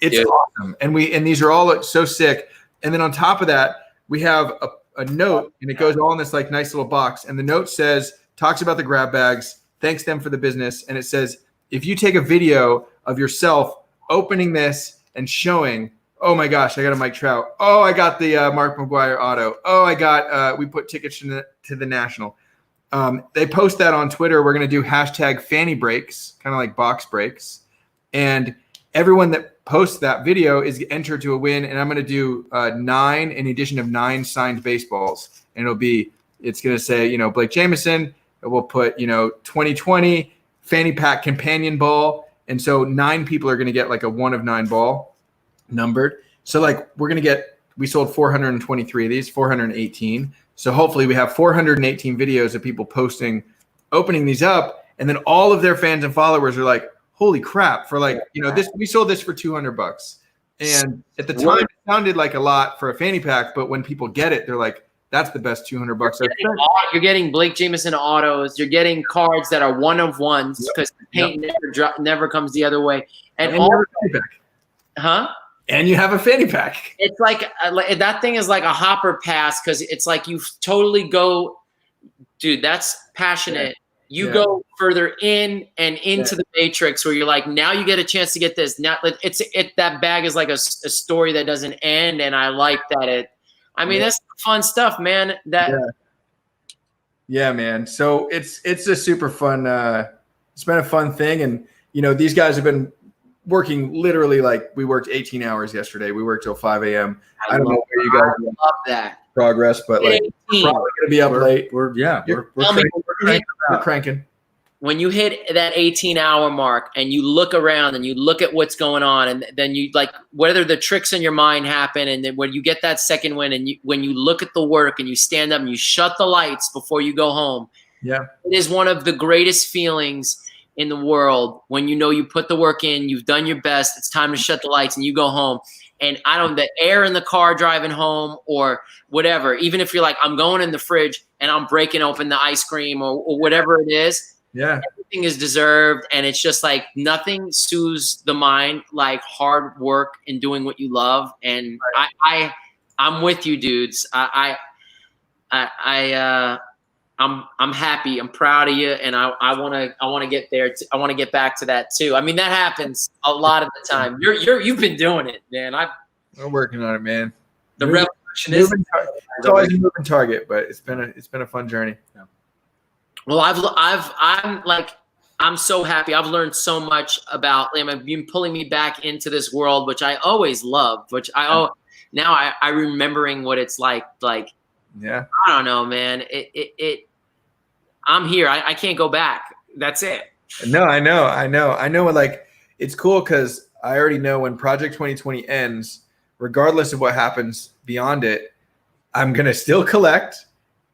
S1: awesome. And these are all so sick. And then on top of that, we have a note, and it goes all in this like nice little box. And the note talks about the grab bags, thanks them for the business. And it says, if you take a video of yourself opening this and showing, oh my gosh, I got a Mike Trout. Oh, I got the Mark McGwire auto. Oh, I got, we put tickets to the National. They post that on Twitter. We're going to do hashtag Fanny breaks, kind of like box breaks. And everyone that posts that video is entered to a win. And I'm going to do 9 in addition of 9 signed baseballs. And it's going to say, Blake Jameson. We'll put, 2020 Fanny Pack companion ball. And so 9 people are going to get like a 1 of 9 ball numbered. So like we sold 423 of these, 418. So hopefully we have 418 videos of people opening these up. And then all of their fans and followers are like, holy crap, for like, we sold this for $200. And at the time it sounded like a lot for a fanny pack, but when people get it, they're like, that's the best $200.
S3: You're getting Blake Jameson autos. You're getting cards that are 1 of 1s because the paint never comes the other way. And all
S1: and you have a fanny pack.
S3: It's like that thing is like a hopper pass because it's like you totally go, dude, that's passionate. You go further in and into the matrix where you're like, now you get a chance to get this. Now that bag is like a story that doesn't end. And I like that that's fun stuff, man.
S1: Yeah, man. So it's a super fun, it's been a fun thing. And, these guys have been working literally like we worked 18 hours yesterday. We worked till 5 a.m. I don't know where you guys
S3: love that
S1: progress, but like we're probably gonna be up late.
S2: We're
S1: cranking.
S3: When you hit that 18-hour mark and you look around and you look at what's going on, and then you like whether the tricks in your mind happen, and then when you get that second win, and when you look at the work and you stand up and you shut the lights before you go home, it is one of the greatest feelings in the world when you put the work in, you've done your best, it's time to shut the lights and you go home. And the air in the car driving home or whatever, even if you're like, I'm going in the fridge and I'm breaking open the ice cream or whatever it is, everything is deserved. And it's just like nothing soothes the mind like hard work and doing what you love. And I'm with you, dudes. I'm happy. I'm proud of you, and I want to get there. I want to get back to that too. I mean, that happens a lot of the time. You've been doing it, man.
S1: I'm working on it, man.
S3: The revolution is
S1: it's always a moving target, but it's been a fun journey. Yeah.
S3: Well, I'm so happy. I've learned so much about. You've been pulling me back into this world, which I always loved. Now I remembering what it's like. Like, I don't know, man. I'm here. I can't go back. That's it.
S1: No, I know. Like, it's cool because I already know when Project 2020 ends, regardless of what happens beyond it, I'm going to still collect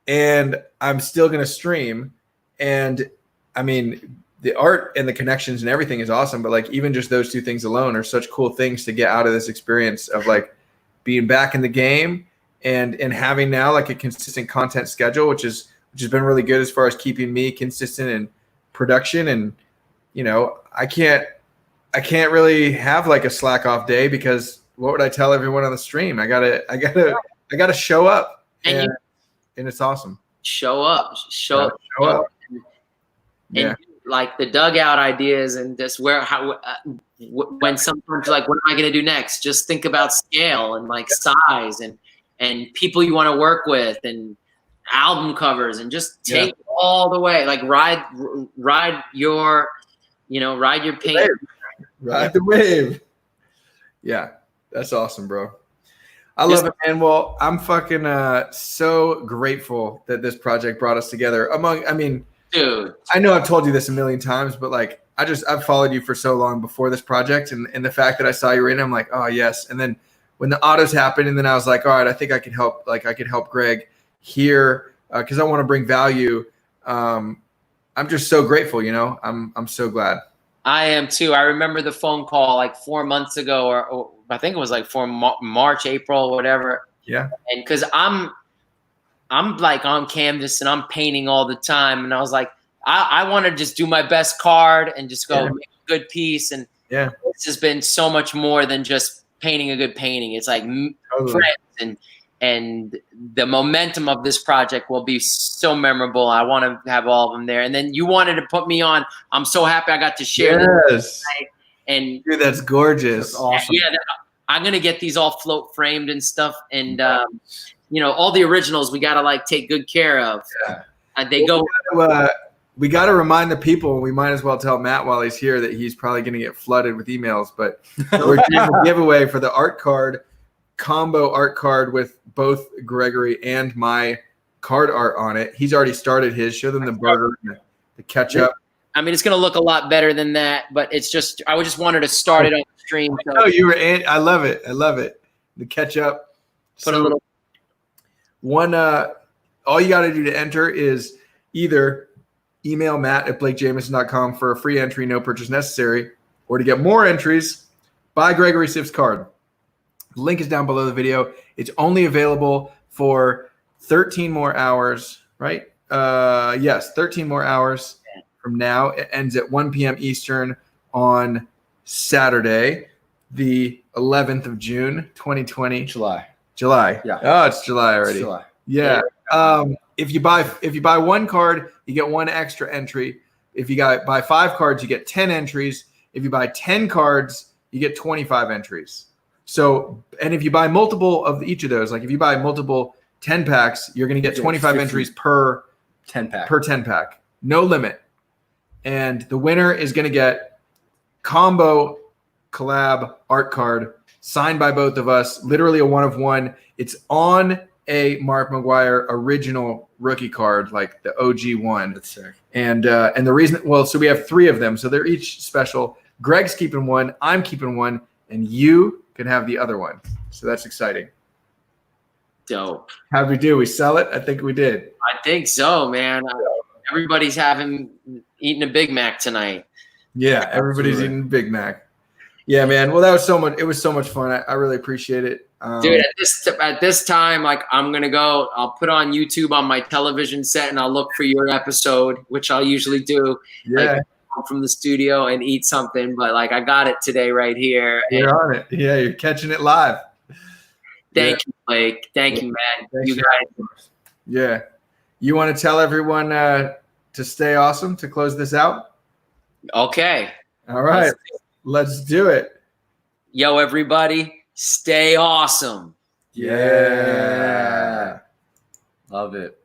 S1: and I'm still going to stream. And I mean, the art and the connections and everything is awesome. But like, even just those 2 things alone are such cool things to get out of this experience of like being back in the game and having now like a consistent content schedule, which has been really good as far as keeping me consistent in production. And, I can't really have like a slack off day because what would I tell everyone on the stream? I gotta show up and it's awesome.
S3: Show up. And like the dugout ideas and just when sometimes like, what am I going to do next? Just think about scale and like size and people you want to work with and album covers and just take it all the way. Like ride your pain.
S1: Ride the wave. Yeah. That's awesome, bro. I love it, man. Well, I'm fucking so grateful that this project brought us together. Dude, I know I've told you this a million times, but like I've followed you for so long before this project, and the fact that I saw you were in, I'm like, oh yes. And then when the autos happened, and then I was like, all right, I think I could help. Like I could help Greg here because I want to bring value. I'm just so grateful, I'm so glad.
S3: I am too. I remember the phone call like 4 months ago, or I think it was like March, April, whatever.
S1: Yeah.
S3: And because I'm like on canvas and I'm painting all the time, and I was like, I want to just do my best card and just go make a good piece. And this has been so much more than just painting a good painting. It's like friends and the momentum of this project will be so memorable. I want to have all of them there. And then you wanted to put me on. I'm so happy I got to share this tonight. And
S1: dude, that's gorgeous. That's awesome.
S3: Yeah, I'm gonna get these all float framed and stuff. And you know, all the originals we gotta like take good care of. Yeah.
S1: We got to remind the people, we might as well tell Matt while he's here that he's probably going to get flooded with emails, but we're doing a giveaway for the art card, combo art card with both Gregory and my card art on it. He's already started his. Show them the burger and the ketchup.
S3: I mean, it's going to look a lot better than that, but it's just, I just wanted to start it on the stream. So.
S1: Oh, you were in, I love it. I love it. The ketchup.
S3: Put a little.
S1: One, all you got to do to enter is either email matt@blakejamison.com for a free entry, no purchase necessary, or to get more entries, buy Gregory Siff's card. The link is down below the video. It's only available for 13 more hours, right? Yes, 13 more hours from now. It ends at 1 p.m. Eastern on Saturday, the 11th of June, 2020.
S2: July.
S1: Yeah. Oh, it's July already.
S2: It's July.
S1: Yeah. If you buy one card, you get one extra entry. If you buy 5 cards, you get 10 entries. If you buy 10 cards, you get 25 entries. So, and if you buy multiple of each of those, like if you buy multiple 10 packs, you're going to get 25 entries per
S2: 10 pack.
S1: Per 10 pack. No limit. And the winner is going to get combo collab art card signed by both of us, literally a 1 of 1. It's on a Mark McGwire original rookie card, like the OG one.
S2: That's sick.
S1: And the reason, well, so we have 3 of them, so they're each special. Greg's keeping one, I'm keeping one, and you can have the other one. So that's exciting.
S3: Dope.
S1: How'd we do? We sell it? I think we did.
S3: I think so, man. Everybody's eating a Big Mac tonight.
S1: Yeah, everybody's eating Big Mac. Yeah, man. Well, that was so much. It was so much fun. I really appreciate it.
S3: Dude, at this time, like I'm gonna go. I'll put on YouTube on my television set, and I'll look for your episode, which I'll usually do.
S1: Yeah.
S3: Like, come from the studio and eat something, but like I got it today right here.
S1: You're on it. Yeah, you're catching it live.
S3: Thank you, Blake. Thank you, man.
S1: Thanks,
S3: you guys.
S1: Yeah. You want to tell everyone to stay awesome to close this out?
S3: Okay.
S1: All right. Let's do it.
S3: Yo, everybody, stay awesome.
S1: Yeah.
S2: Love it.